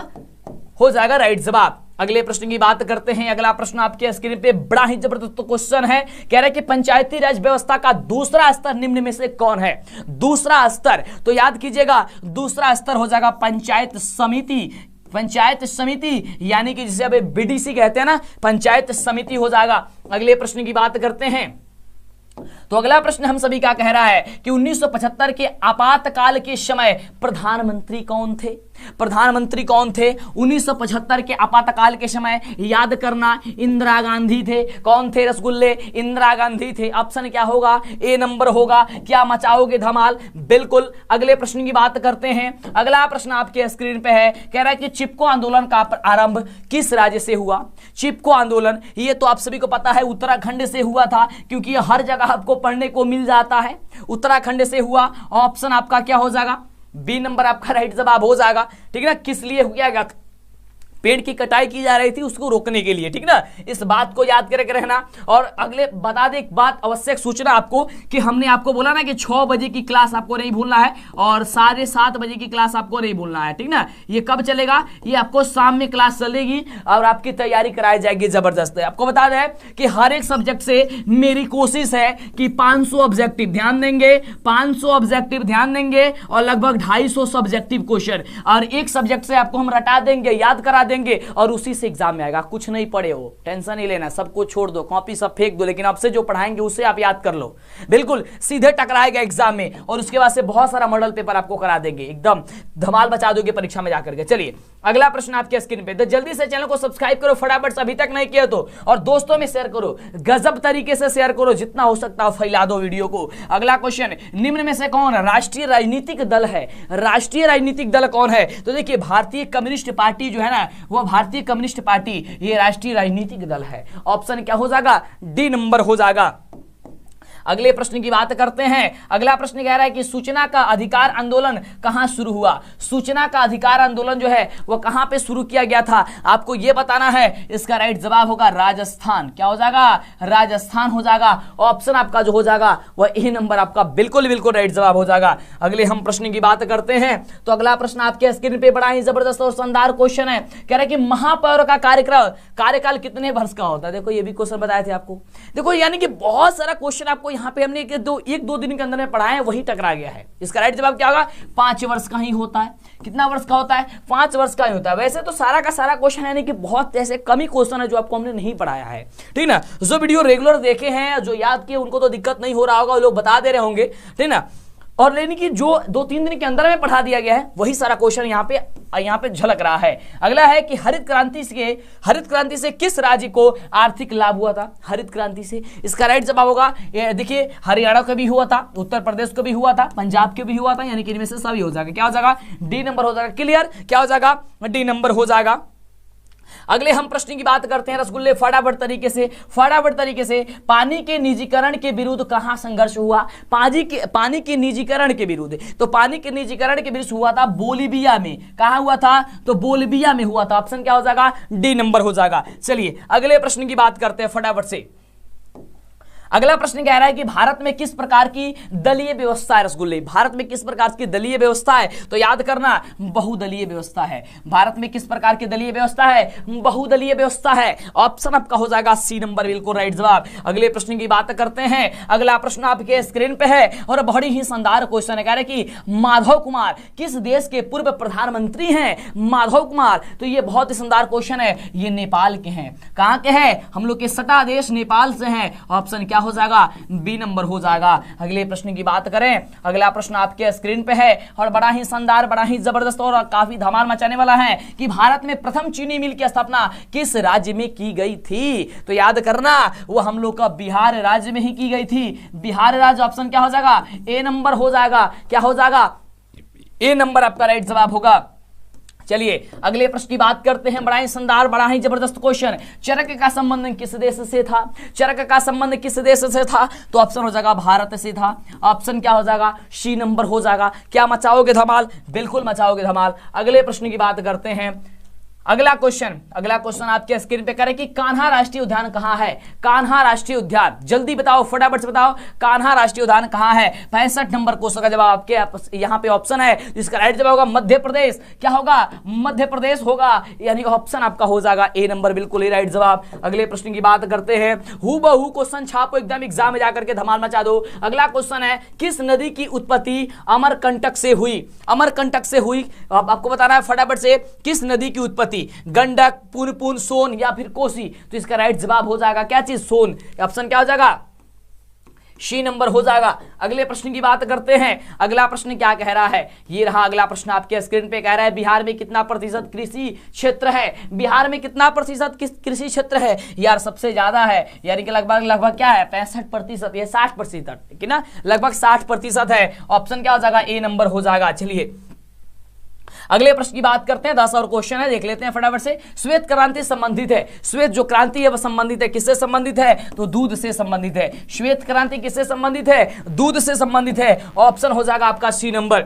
हो जाएगा राइट जवाब। अगले प्रश्न की बात करते हैं। अगला प्रश्न आपके स्क्रीन पे बड़ा ही जबरदस्त क्वेश्चन है, कह रहा है कि पंचायती राज व्यवस्था का दूसरा स्तर निम्न में से कौन है? दूसरा स्तर तो याद कीजिएगा, दूसरा स्तर हो जाएगा पंचायत समिति। पंचायत समिति यानी कि जिसे अब बीडीसी कहते हैं ना, पंचायत समिति हो जाएगा। अगले प्रश्न की बात करते हैं तो अगला प्रश्न हम सभी का कह रहा है कि 1975 के आपातकाल के समय प्रधानमंत्री कौन थे? प्रधानमंत्री कौन थे 1975 के आपातकाल के समय? याद करना, इंदिरा गांधी थे। कौन थे रसगुल्ले? इंदिरा गांधी थे। ऑप्शन क्या होगा? ए नंबर होगा। क्या मचाओगे धमाल? बिल्कुल। अगले प्रश्न की बात करते हैं। अगला प्रश्न आपके स्क्रीन पे है, कह रहा है कि चिपको आंदोलन का आरंभ किस राज्य से हुआ? चिपको आंदोलन ये तो आप सभी को पता है उत्तराखंड से हुआ था, क्योंकि ये हर जगह आपको पढ़ने को मिल जाता है। उत्तराखंड से हुआ। ऑप्शन आपका क्या हो जाएगा? बी नंबर आपका राइट जवाब हो जाएगा। ठीक है ना। किस लिए हुआ? पेड़ की कटाई की जा रही थी उसको रोकने के लिए, ठीक ना। इस बात को याद करके रहना। और अगले बता दे एक बात आवश्यक सूचना आपको कि हमने आपको बोला ना कि 6 बजे की क्लास आपको नहीं भूलना है और 7:30 बजे की क्लास आपको नहीं भूलना है, ठीक ना। ये कब चलेगा, ये आपको शाम में क्लास चलेगी और आपकी तैयारी कराई जाएगी जबरदस्त। आपको बता दें कि हर एक सब्जेक्ट से मेरी कोशिश है कि 500 ऑब्जेक्टिव ध्यान देंगे, 500 ऑब्जेक्टिव ध्यान देंगे और लगभग 250 सब्जेक्टिव क्वेश्चन, और एक सब्जेक्ट से आपको हम रटा देंगे, याद करा देंगे और उसी से एग्जाम में आएगा। कुछ नहीं पढ़े हो, टेंशन नहीं लेना, सबको छोड़ दो, कॉपी सब फेंक दो, लेकिन आपसे जो पढ़ाएंगे उसे आप याद कर लो, बिल्कुल सीधे टकराएगा एग्जाम में। और उसके बाद से बहुत सारा मॉडल पेपर आपको करा देंगे, एकदम धमाल बचा दोगे परीक्षा में जाकर के। चलिए अगला प्रश्न आपके स्क्रीन पे। तो जल्दी से चैनल को सब्सक्राइब करो फटाफट, अभी तक नहीं किया तो, और दोस्तों में शेयर करो, गजब तरीके से शेयर करो, जितना हो सकता है फैला दो वीडियो को। अगला क्वेश्चन, निम्न में से कौन राष्ट्रीय राजनीतिक दल है? राष्ट्रीय राजनीतिक दल कौन है? तो देखिए भारतीय कम्युनिस्ट पार्टी जो है ना, वो भारतीय कम्युनिस्ट पार्टी ये राष्ट्रीय राजनीतिक दल है। ऑप्शन क्या हो जाएगा? डी नंबर हो जाएगा। अगले प्रश्न की बात करते हैं। अगला प्रश्न कह रहा है कि सूचना का अधिकार आंदोलन कहां शुरू हुआ? सूचना का अधिकार आंदोलन जो है वो कहां पे शुरू किया गया था, आपको यह बताना है। इसका राइट जवाब होगा राजस्थान। क्या हो जाएगा? राजस्थान हो जाएगा। ऑप्शन आपका जो हो जाएगा वह ए नंबर आपका बिल्कुल बिल्कुल राइट जवाब हो जाएगा। अगले हम प्रश्न की बात करते हैं। तो अगला प्रश्न आपके स्क्रीन पे बड़ा ही जबरदस्त और शानदार क्वेश्चन है। कह रहा है कि महापौर का कार्यकाल कितने वर्ष का होता है? देखो ये भी क्वेश्चन बताए थे आपको। देखो यानी कि बहुत सारा क्वेश्चन आपको यहाँ पे हमने एक दो दिन के अंदर में पढ़ाए हैं, वही टकरा गया है। इसका राइट जवाब क्या होगा? 5 वर्ष का ही होता है। कितना वर्ष का होता है? 5 वर्ष का ही होता है। वैसे तो सारा का सारा क्वेश्चन यानी कि बहुत ऐसे कम ही क्वेश्चन है जो आपको हमने नहीं पढ़ाया है, ठीक ना। जो वीडियो रेगुलर देखे हैं, जो याद किए, उनको तो दिक्कत नहीं हो रहा होगा, लोग बता दे रहे होंगे, ठीक ना। और लेकिन कि जो 2-3 दिन के अंदर में पढ़ा दिया गया है वही सारा क्वेश्चन यहाँ पे झलक रहा है। अगला है कि हरित क्रांति से किस राज्य को आर्थिक लाभ हुआ था? हरित क्रांति से, इसका राइट जवाब होगा, देखिए हरियाणा का भी हुआ था, उत्तर प्रदेश को भी हुआ था, पंजाब के भी हुआ था, यानी कि इनमें से सभी हो जाएगा। क्या हो जाएगा? डी नंबर हो जाएगा। क्लियर? क्या हो जाएगा? डी नंबर हो जाएगा। अगले हम प्रश्न की बात करते हैं रसगुल्ले, फटाफट तरीके से पानी के निजीकरण के विरुद्ध कहां संघर्ष हुआ? पानी के निजीकरण के विरुद्ध, तो पानी के निजीकरण के विरुद्ध हुआ था बोलिविया में। कहां हुआ था? तो बोलिविया में हुआ था। ऑप्शन क्या हो जाएगा? डी नंबर हो जाएगा। चलिए अगले प्रश्न की बात करते हैं फटाफट से। अगला प्रश्न कह रहा है कि भारत में किस प्रकार की दलीय व्यवस्था है? रसगुल्ले, भारत में किस प्रकार की दलीय व्यवस्था है? तो याद करना, बहुदलीय व्यवस्था है। भारत में किस प्रकार की दलीय व्यवस्था है? बहुदलीय व्यवस्था है। ऑप्शन आपका हो जाएगा सी नंबर, बिल्कुल राइट जवाब। अगले प्रश्न की बात करते हैं। अगला प्रश्न आपके स्क्रीन पे है और बड़ी ही शानदार क्वेश्चन है। कह रहे कि माधव कुमार किस देश के पूर्व प्रधानमंत्री हैं? माधव कुमार, तो ये बहुत ही शानदार क्वेश्चन है। ये नेपाल के हैं। कहां के हैं? हम लोग के सटा देश नेपाल से हैं। ऑप्शन क्या हो जाएगा? बी नंबर हो जाएगा। अगले प्रश्न की बात करें। अगला प्रश्न आपके स्क्रीन पे है और बड़ा ही शानदार, बड़ा ही जबरदस्त और काफी धमाल मचाने वाला है कि भारत में प्रथम चीनी मिल की स्थापना किस राज्य में की गई थी? तो याद करना, वो हम लोग का बिहार राज्य में ही की गई थी। बिहार राज्य। ऑप्शन क्या हो जाएगा? ए नंबर हो जाएगा। क्या हो जाएगा? ए नंबर आपका राइट जवाब होगा। चलिए अगले प्रश्न की बात करते हैं। बड़ा ही शानदार, बड़ा ही जबरदस्त क्वेश्चन। चरक का संबंध किस देश से था? चरक का संबंध किस देश से था? तो ऑप्शन हो जाएगा भारत से था। ऑप्शन क्या हो जाएगा? सी नंबर हो जाएगा। क्या मचाओगे धमाल? बिल्कुल मचाओगे धमाल। अगले प्रश्न की बात करते हैं। अगला क्वेश्चन आपके स्क्रीन पे करें कि कान्हा राष्ट्रीय उद्यान कहां है? कान्हा राष्ट्रीय उद्यान, जल्दी बताओ, फटाफट से बताओ, कान्हा राष्ट्रीय उद्यान कहां है? 65 नंबर क्वेश्चन का जवाब आपके यहाँ पे ऑप्शन है, जिसका राइट जवाब होगा मध्य प्रदेश। क्या होगा? मध्य प्रदेश होगा, यानी ऑप्शन आपका हो जाएगा ए नंबर, बिल्कुल ही राइट जवाब। अगले प्रश्न की बात करते हैं। हूबहू क्वेश्चन छापो, एकदम एग्जाम में जाकर के धमाल मचा दो। अगला क्वेश्चन है, किस नदी की उत्पत्ति अमरकंटक से हुई? अमरकंटक से हुई, आपको बताना है फटाफट से, किस नदी की उत्पत्ति? गंडक, पुनपुन, सोन या फिर कोसी? तो इसका राइट जवाब हो जाएगा क्या चीज? सोन। ऑप्शन क्या हो जाएगा? सी नंबर हो जाएगा। अगले प्रश्न की बात करते हैं। अगला प्रश्न क्या कह रहा है? ये रहा अगला प्रश्न आपके स्क्रीन पे। कह रहा है बिहार में कितना प्रतिशत कृषि क्षेत्र है? बिहार में कितना प्रतिशत कृषि क्षेत्र है? यार सबसे ज्यादा है, यानी कि लगभग क्या है? 65%, ये 60%, ठीक है ना, लगभग 60% है। ऑप्शन क्या हो जाएगा? ए नंबर हो जाएगा। चलिए अगले प्रश्न की बात करते हैं। 10 और क्वेश्चन है, देख लेते हैं फटाफट से। श्वेत क्रांति संबंधित है, श्वेत जो क्रांति है वह संबंधित है, किससे संबंधित है? तो दूध से संबंधित है। श्वेत क्रांति किससे संबंधित है? दूध से संबंधित है। ऑप्शन हो जाएगा आपका सी नंबर।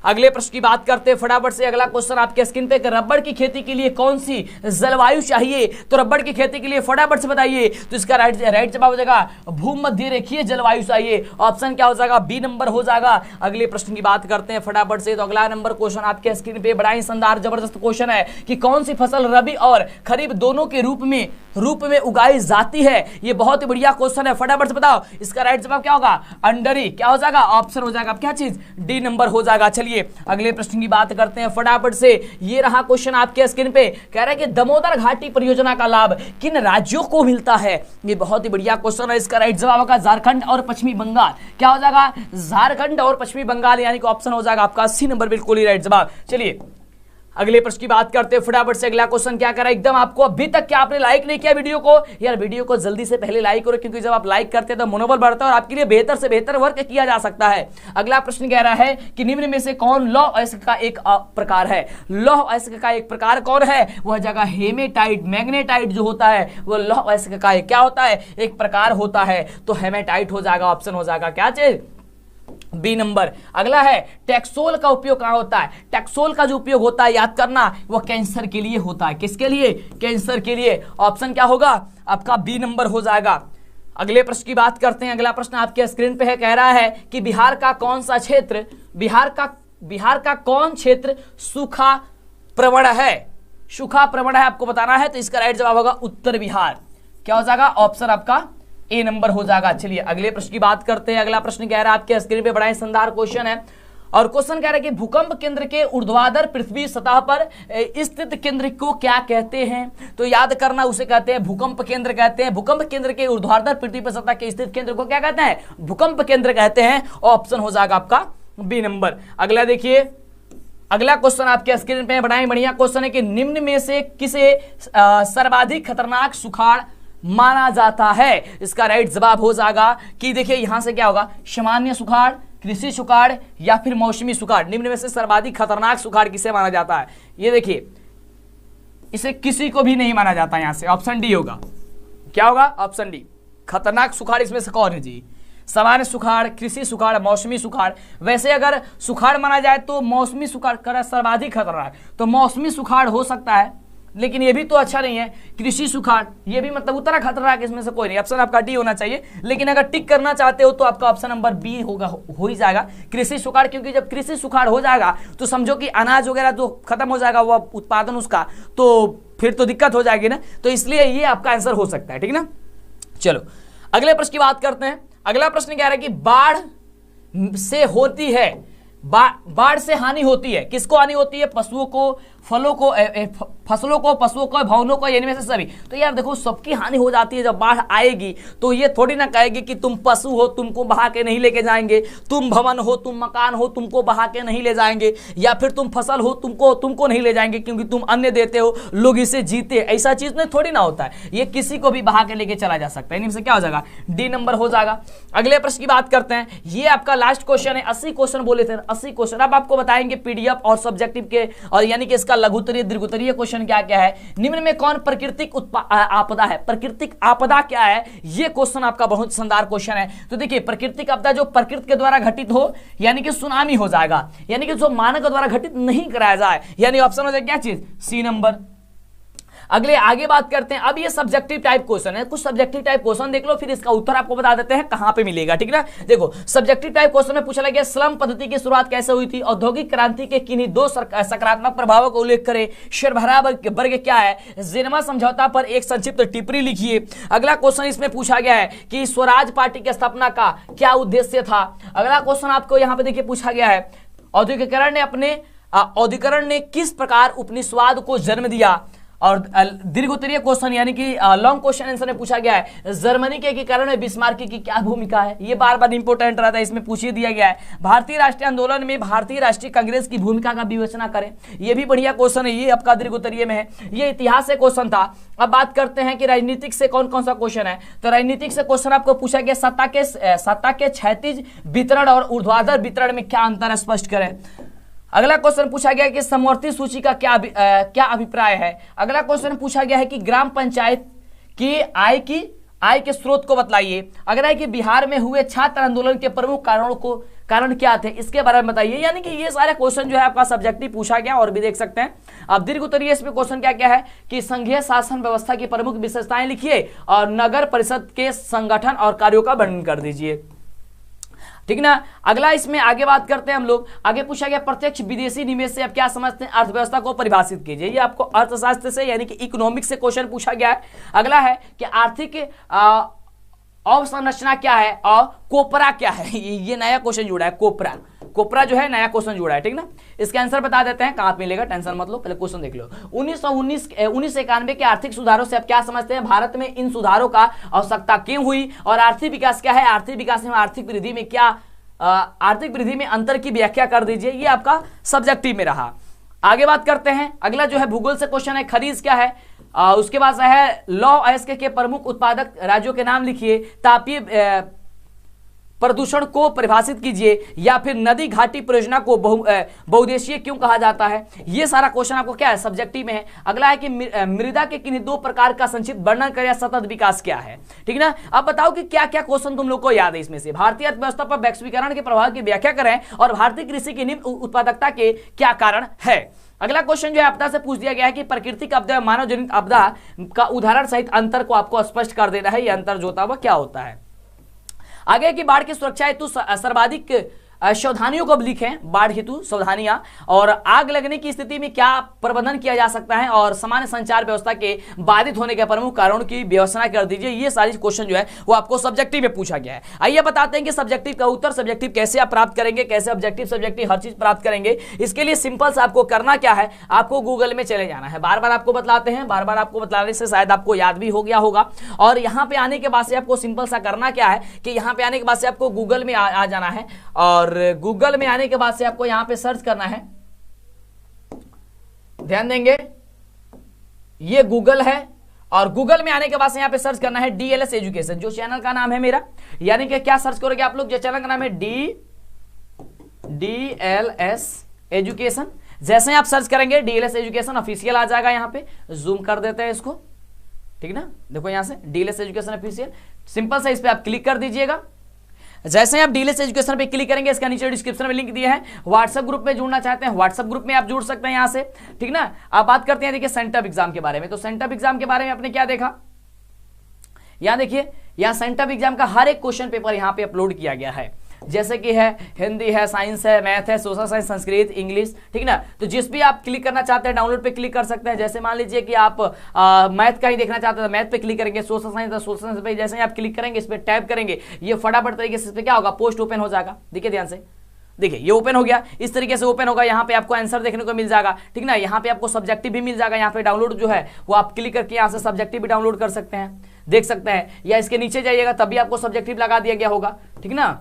अगले प्रश्न की बात करते हैं फटाफट से। अगला क्वेश्चन आपके स्क्रीन पे, रबड़ की खेती के लिए कौन सी जलवायु चाहिए? तो रबड़ की खेती के लिए फटाफट से बताइए। तो इसका राइट जवाब हो जाएगा भूमध्य रेखीय जलवायु चाहिए। ऑप्शन क्या हो जाएगा? बी नंबर हो जाएगा। अगले प्रश्न की बात करते हैं फटाफट से। तो अगला नंबर क्वेश्चन आपके स्क्रीन पे बड़ा ही शानदार जबरदस्त क्वेश्चन है कि कौन सी फसल रबी और खरीफ दोनों के रूप में उगाई जाती है? ये बहुत ही बढ़िया क्वेश्चन है, फटाफट से बताओ। इसका राइट जवाब क्या होगा? अंडरी। क्या हो जाएगा? ऑप्शन हो जाएगा क्या चीज? डी नंबर हो जाएगा। चलिए अगले प्रश्न की बात करते हैं फटाफट से। ये रहा क्वेश्चन आपके स्क्रीन पे, कह रहा है कि दामोदर घाटी परियोजना का लाभ किन राज्यों को मिलता है? ये बहुत ही बढ़िया क्वेश्चन है। इसका राइट जवाब होगा झारखंड और पश्चिमी बंगाल। क्या हो जाएगा? झारखंड और पश्चिमी बंगाल, यानी कि ऑप्शन हो जाएगा आपका सी नंबर, बिल्कुल ही राइट जवाब। चलिए अगले प्रश्न की बात करते हैं फटाफट से। अगला क्वेश्चन क्या करा एकदम आपको, अभी तक क्या आपने लाइक नहीं किया वीडियो को? यार वीडियो को जल्दी से पहले लाइक करो, क्योंकि जब आप लाइक करते हैं तो मनोबल बढ़ता है और आपके लिए बेहतर से बेहतर वर्क किया जा सकता है। अगला प्रश्न कह रहा है कि निम्न में से कौन लौह अयस्क का एक प्रकार है? लौह अयस्क का एक प्रकार कौन है? वह जगह हेमेटाइट, मैग्नेटाइट जो होता है वो लौह अयस्क का क्या होता है? एक प्रकार होता है। तो हेमेटाइट हो जाएगा, ऑप्शन हो जाएगा क्या चीज? B number. अगला है टैक्सोल का उपयोग कहां होता है? टैक्सोल का जो उपयोग होता है याद करना, वो कैंसर के लिए होता है। किसके लिए? कैंसर के लिए। ऑप्शन क्या होगा आपका? बी नंबर हो जाएगा। अगले प्रश्न की बात करते हैं। अगला प्रश्न आपके स्क्रीन पे है, कह रहा है कि बिहार का कौन सा क्षेत्र, बिहार का कौन क्षेत्र सूखा प्रवण है? सूखा प्रवण है आपको बताना है। तो इसका राइट जवाब होगा उत्तर बिहार। क्या हो जाएगा? ऑप्शन आपका ए नंबर हो जाएगा। चलिए अगले प्रश्न की बात करते हैं। अगला प्रश्न कह रहा है आपके स्क्रीन पे, बड़ा ही शानदार क्वेश्चन है और क्वेश्चन कह रहा है कि भूकंप केंद्र के ऊर्ध्वाधर पृथ्वी सतह पर स्थित केंद्र को क्या कहते हैं? तो याद करना, उसे कहते हैं भूकंप केंद्र कहते हैं। भूकंप केंद्र के ऊर्ध्वाधर पृथ्वी पर सतह के स्थित केंद्र को क्या कहते हैं? भूकंप केंद्र कहते हैं। ऑप्शन हो जाएगा आपका बी नंबर। अगला देखिए, अगला क्वेश्चन आपके स्क्रीन पे बड़ा ही बढ़िया क्वेश्चन है कि निम्न में से किसे सर्वाधिक खतरनाक सुखाड़ माना जाता है? इसका राइट जवाब हो जाएगा कि देखिए यहां से क्या होगा, सामान्य सुखाड़, कृषि सुखाड़ या फिर मौसमी सुखाड़। निम्न में से सर्वाधिक खतरनाक सुखाड़ किसे माना जाता है? ये देखिए, इसे किसी को भी नहीं माना जाता। यहां से ऑप्शन डी होगा। क्या होगा? Option D. खतरनाक सुखाड़ इसमें से कौन है जी? सामान्य सुखाड़, कृषि सुखाड़, मौसमी सुखाड़। वैसे अगर सुखाड़ माना जाए तो मौसमी सुखाड़ कर सर्वाधिक खतरनाक, तो मौसमी सुखाड़ हो सकता है, लेकिन ये भी तो अच्छा नहीं है। कृषि सुखाड़ ये भी मतलब उतना खतरनाक इसमें से कोई नहीं। ऑप्शन आपका डी होना चाहिए, लेकिन अगर टिक करना चाहते हो तो आपका ऑप्शन नंबर बी होगा, हो ही जाएगा कृषि सुखाड़। क्योंकि जब कृषि सुखाड़ हो जाएगा तो समझो कि अनाज वगैरह जो खत्म हो जाएगा वो उत्पादन उसका, तो फिर तो दिक्कत हो जाएगी ना। तो इसलिए ये आपका आंसर हो सकता है, ठीक ना। चलो अगले प्रश्न की बात करते हैं। अगला प्रश्न कह रहा है कि बाढ़ से होती है, बाढ़ से हानि होती है। किसको हानि होती है? पशुओं को, फलों को, फसलों को, पशुओं को, भवनों को, इनमें से सभी। तो यार देखो सबकी हानि हो जाती है। जब बाढ़ आएगी तो ये थोड़ी ना कहेगी कि तुम पशु हो तुमको बहा के नहीं लेके जाएंगे, तुम भवन हो, तुम मकान हो, तुमको बहा के नहीं ले जाएंगे, या फिर तुम फसल हो तुमको नहीं ले जाएंगे क्योंकि तुम अन्न देते हो, लोग इसे जीते। ऐसा चीज में थोड़ी ना होता है। ये किसी को भी बहा के लेके चला जा सकता है। इनमें से क्या हो जाएगा? डी नंबर हो जाएगा। अगले प्रश्न की बात करते हैं। ये आपका लास्ट क्वेश्चन है। 80 क्वेश्चन बोले थे, 80 क्वेश्चन। अब आपको बताएंगे पीडीएफ और सब्जेक्टिव के, और यानी कि इसका लघुत्तरीय दीर्घोत्तरीय क्वेश्चन क्या क्या है। निम्न में कौन प्राकृतिक आपदा है? प्राकृतिक आपदा क्या है? यह क्वेश्चन आपका बहुत शानदार क्वेश्चन है। तो देखिए प्राकृतिक आपदा जो प्रकृति के द्वारा घटित हो, यानी कि सुनामी हो जाएगा, यानी कि जो मानव के द्वारा घटित नहीं कराया जाए, यानी ऑप्शन हो जाएगा क्या चीज? C number. अगले आगे बात करते हैं। अब ये सब्जेक्टिव टाइप क्वेश्चन है। कुछ सब्जेक्टिव टाइप क्वेश्चन देख लो, फिर इसका उत्तर आपको बता देते हैं कहां पे मिलेगा, ठीक ना। देखो सब्जेक्टिव टाइप क्वेश्चन में पूछा गया स्लम पद्धति की शुरुआत कैसे हुई थी? औद्योगिक क्रांति के किन्हीं दो सकारात्मक प्रभावों का उल्लेख करें। शर्भरा वर्ग क्या है? जेनेवा समझौता पर एक संक्षिप्त टिप्पणी लिखिए। अगला क्वेश्चन इसमें पूछा गया है कि स्वराज पार्टी की स्थापना का क्या उद्देश्य था। अगला क्वेश्चन आपको यहां पर देखिए पूछा गया है, औद्योगिकरण ने किस प्रकार उपनिषद को जन्म दिया। और दीर्घोत्तरीय क्वेश्चन यानी कि लॉन्ग क्वेश्चन आंसर में पूछा गया है जर्मनी के एकीकरण में बिस्मार्क की क्या भूमिका है। ये बार बार इंपोर्टेंट रहता है, इसमें पूछ ही दिया गया है। भारतीय राष्ट्रीय आंदोलन में भारतीय राष्ट्रीय कांग्रेस की भूमिका का विवेचना करें। ये भी बढ़िया क्वेश्चन है, ये आपका दीर्घोत्तरीय में है। ये इतिहास से क्वेश्चन था। अब बात करते हैं कि राजनीतिक से कौन कौन सा क्वेश्चन है। तो राजनीतिक से क्वेश्चन आपको पूछा गया सत्ता के क्षैतिज वितरण और ऊर्ध्वाधर वितरण में क्या अंतर है, स्पष्ट करें। अगला क्वेश्चन पूछा गया कि समवर्ती सूची का क्या अभिप्राय है। अगला क्वेश्चन पूछा गया है कि ग्राम पंचायत की आय के स्रोत को बतलाइए। अगला है कि बिहार में हुए छात्र आंदोलन के प्रमुख कारणों को कारण क्या थे, इसके बारे में बताइए। यानी कि ये सारे क्वेश्चन जो है आपका सब्जेक्टिव पूछा गया, और भी देख सकते हैं। अब दीर्घ उत्तरीय इसमें क्वेश्चन क्या क्या है कि संघीय शासन व्यवस्था की प्रमुख विशेषताएं लिखिए और नगर परिषद के संगठन और कार्यों का वर्णन कर दीजिए, ठीक ना। अगला इसमें आगे बात करते हैं हम लोग। आगे पूछा गया प्रत्यक्ष विदेशी निवेश से आप क्या समझते हैं, अर्थव्यवस्था को परिभाषित कीजिए। ये आपको अर्थशास्त्र से यानी कि इकोनॉमिक्स से क्वेश्चन पूछा गया है। अगला है कि आर्थिक अवसंरचना क्या है और कोपरा क्या है। ये नया क्वेश्चन जुड़ा है, कोपरा। कोपरा जो है नया क्वेश्चन जुड़ा है, ठीक ना। इसका आंसर बता देते हैं, कहां मिलेगा, टेंशन मत लो, पहले क्वेश्चन देख लो। 1991 के आर्थिक सुधारों से आप क्या समझते हैं, भारत में इन सुधारों का आवश्यकता क्यों हुई और आर्थिक विकास क्या है, आर्थिक विकास में आर्थिक वृद्धि में क्या, आर्थिक वृद्धि में अंतर की व्याख्या कर दीजिए। ये आपका सब्जेक्टिव में रहा। आगे बात करते हैं। अगला जो है भूगोल से क्वेश्चन है, खरीज क्या है। उसके बाद है लौ अयस्क के प्रमुख उत्पादक राज्यों के नाम लिखिए, तापीय प्रदूषण को परिभाषित कीजिए, या फिर नदी घाटी परियोजना को बहुउद्देशीय क्यों कहा जाता है। ये सारा क्वेश्चन आपको क्या है, सब्जेक्टिव में है। अगला है कि मृदा के किन्हीं दो प्रकार का संक्षिप्त वर्णन करें, सतत विकास क्या है, ठीक ना। अब बताओ कि क्या क्या क्वेश्चन तुम लोग को याद है इसमें से। भारतीय अर्थव्यवस्था पर वैश्वीकरण के प्रभाव की व्याख्या करें और भारतीय कृषि की निम्न उत्पादकता के क्या कारण है। अगला क्वेश्चन जो है आपदा से पूछ दिया गया है कि प्राकृतिक आपदा मानव जनित आपदा का उदाहरण सहित अंतर को आपको स्पष्ट कर देना है। ये अंतर जो होता है वह क्या होता है। आगे की बाढ़ की सुरक्षा हेतु सर्वाधिक सावधानियों को लिखें, बाढ़ हेतु सावधानियां, और आग लगने की स्थिति में क्या प्रबंधन किया जा सकता है, और सामान्य संचार व्यवस्था के बाधित होने के प्रमुख कारणों की व्यवस्था कर दीजिए। ये सारी क्वेश्चन जो है वो आपको सब्जेक्टिव में पूछा गया है। आइए बताते हैं कि सब्जेक्टिव का उत्तर, सब्जेक्टिव कैसे आप प्राप्त करेंगे, कैसे ऑब्जेक्टिव सब्जेक्टिव हर चीज प्राप्त करेंगे। इसके लिए सिंपल से आपको करना क्या है, आपको गूगल में चले जाना है। बार बार आपको बतलाते हैं, बार बार आपको बतलाने से शायद आपको याद भी हो गया होगा। और यहाँ पे आने के बाद से आपको सिंपल सा करना क्या है कि यहाँ पे आने के बाद से आपको गूगल में आ जाना है, और गूगल में आने के बाद से आपको यहां पे सर्च करना है। ध्यान देंगे, ये गूगल है, और गूगल में आने के बाद से यहां पे सर्च करना है डीएलएस एजुकेशन, जो चैनल का नाम है मेरा। यानी कि क्या सर्च करोगे आप लोग, जो चैनल का नाम है डीएलएस एजुकेशन। जैसे ही आप सर्च करेंगे डीएलएस एजुकेशन ऑफिशियल आ जाएगा। यहां पे जूम कर देते हैं इसको, ठीक ना। देखो यहां से डीएलएस एजुकेशन ऑफिशियल, सिंपल से इस पे आप क्लिक कर दीजिएगा। जैसे आप डीएलएस एजुकेशन पे क्लिक करेंगे, इसका नीचे डिस्क्रिप्शन में लिंक दिया है। व्हाट्सएप ग्रुप में जुड़ना चाहते हैं, व्हाट्सएप ग्रुप में आप जुड़ सकते हैं यहां से, ठीक ना। आप बात करते हैं देखिए सेंटअप एग्जाम के बारे में। तो सेंटअप एग्जाम के बारे में आपने क्या देखा, यहां देखिए, यहां सेंटअप एग्जाम का हर एक क्वेश्चन पेपर यहां पे अपलोड किया गया है। जैसे कि है हिंदी है, साइंस है, मैथ है, सोशल साइंस, संस्कृत, इंग्लिश, ठीक ना। तो जिस भी आप क्लिक करना चाहते हैं डाउनलोड पे क्लिक कर सकते हैं। जैसे मान लीजिए कि आप मैथ का ही देखना चाहते हैं, मैथ पे क्लिक करेंगे। सोशल साइंस, सोशल साइंस पे जैसे ही आप क्लिक करेंगे, इस पर टैप करेंगे, ये फटाफट तरीके से इस पर क्या होगा, पोस्ट ओपन हो जाएगा। देखिए ध्यान से, देखिए ये ओपन हो गया, इस तरीके से ओपन होगा। यहाँ पे आपको आंसर देखने को मिल जाएगा, ठीक ना। यहाँ पे आपको सब्जेक्टिव भी मिल जाएगा। यहाँ पे डाउनलोड जो है वो आप क्लिक करके यहाँ से सब्जेक्टिव भी डाउनलोड कर सकते हैं, देख सकते हैं। या इसके नीचे जाइएगा तब भी आपको सब्जेक्टिव लगा दिया गया होगा, ठीक ना।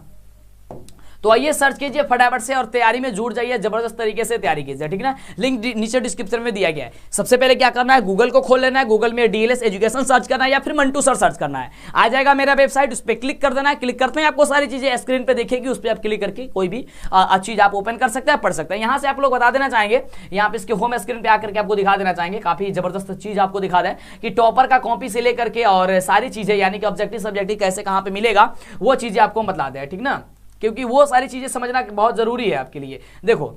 तो आइए सर्च कीजिए फटाफट से और तैयारी में जुड़ जाइए, जबरदस्त तरीके से तैयारी कीजिए, ठीक ना। लिंक नीचे डिस्क्रिप्शन में दिया गया है। सबसे पहले क्या करना है, गूगल को खोल लेना है, गूगल में डीएलएस एजुकेशन सर्च करना है या फिर मंटू सर सर्च करना है, आ जाएगा मेरा वेबसाइट, उस पर क्लिक कर देना है। क्लिक करते हैं आपको सारी चीजें स्क्रीन पे दिखेगी, उस पर आप क्लिक करके कोई भी चीज आप ओपन कर सकते हैं, पढ़ सकते हैं। यहाँ से आप लोग बता देना चाहेंगे, यहाँ पे इसके होम स्क्रीन पे आकर के आपको दिखा देना चाहेंगे, काफी जबरदस्त चीज आपको दिखा दें कि टॉपर का कॉपी से लेकर के और सारी चीजें, यानी कि ऑब्जेक्टिव सब्जेक्टिव कैसे कहाँ पे मिलेगा, वो चीजें आपको बता दें, ठीक ना। क्योंकि वो सारी चीजें समझना बहुत जरूरी है आपके लिए। देखो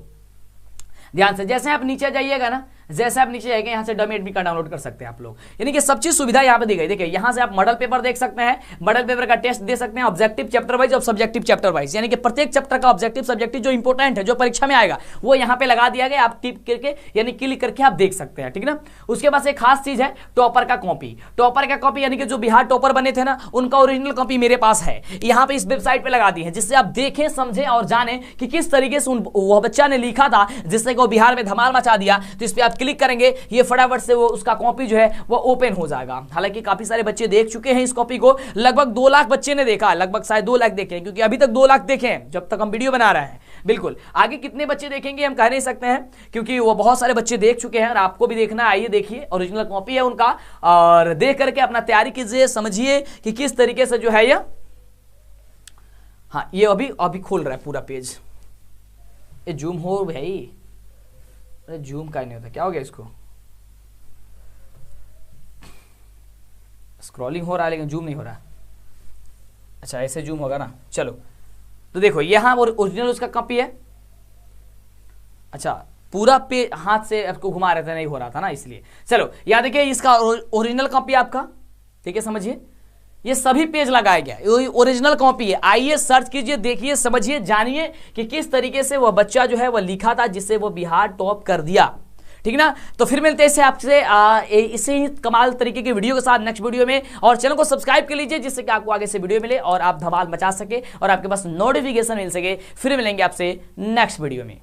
ध्यान से, जैसे आप नीचे जाइएगा ना, जैसे आप नीचे जाएंगे यहाँ से डमी एडमिट कार्ड डाउनलोड कर सकते हैं आप लोग। यानी कि सब चीज सुविधा यहाँ पे दी गई। देखिए यहाँ से आप मॉडल पेपर देख सकते हैं, मॉडल पेपर का टेस्ट दे सकते हैं, ऑब्जेक्टिव चैप्टर वाइज और सब्जेक्टिव चैप्टर वाइज। यानी कि प्रत्येक चैप्टर का ऑब्जेक्टिव सब्जेक्टिव जो इंपॉर्टेंट है, जो परीक्षा में आएगा, वो यहाँ पे लगा दिया गया। आप टिप करके यानी क्लिक करके आप देख सकते हैं, ठीक ना। उसके बाद एक खास चीज है टॉपर का कॉपी। टॉपर का कॉपी यानी कि जो बिहार टॉपर बने थे ना, उनका ओरिजिनल कॉपी मेरे पास है, यहाँ पे इस वेबसाइट पे लगा दी है, जिससे आप देखें, समझें और जानें कि किस तरीके से वह बच्चा ने लिखा था, जिससे कि वो बिहार में धमाल मचा दिया। तो इस पर आप क्लिक करेंगे, ये फटाफट से वो उसका कॉपी जो है वो ओपन हो जाएगा। हालांकि काफी सारे बच्चे देख चुके हैं इस कॉपी को, लगभग 2 लाख बच्चे ने देखा, लगभग शायद 2 लाख देखे, क्योंकि अभी तक 2 लाख देखे हैं जब तक हम वीडियो बना रहे हैं। बिल्कुल आगे कितने बच्चे देखेंगे हम कह नहीं सकते हैं, क्योंकि वो बहुत सारे बच्चे देख चुके हैं और आपको भी देखना। आइए देखिए, ओरिजिनल कॉपी है उनका, और देख करके अपना तैयारी कीजिए, समझिए कि किस तरीके से जो है ये, हाँ ये अभी खोल रहा है पूरा पेज। ये जूम हो भाई, अरे जूम का नहीं होता, क्या हो गया इसको, स्क्रॉलिंग हो रहा है लेकिन जूम नहीं हो रहा। अच्छा ऐसे जूम होगा ना, चलो तो देखो यहां ओरिजिनल उसका कॉपी है। अच्छा, पूरा पे हाथ से आपको घुमा रहे थे, नहीं हो रहा था ना इसलिए। चलो यहां देखिए इसका ओरिजिनल कॉपी आपका, ठीक है, समझिए ये सभी पेज लगाया गया, ओरिजिनल कॉपी है। आइए सर्च कीजिए, देखिए, समझिए, जानिए कि किस तरीके से वह बच्चा जो है वह लिखा था जिससे वो बिहार टॉप कर दिया, ठीक ना। तो फिर मिलते हैं इससे आपसे इसी कमाल तरीके की वीडियो के साथ नेक्स्ट वीडियो में, और चैनल को सब्सक्राइब कर लीजिए जिससे कि आपको आगे से वीडियो मिले और आप धमाल मचा सके और आपके पास नोटिफिकेशन मिल सके। फिर मिलेंगे आपसे नेक्स्ट वीडियो में।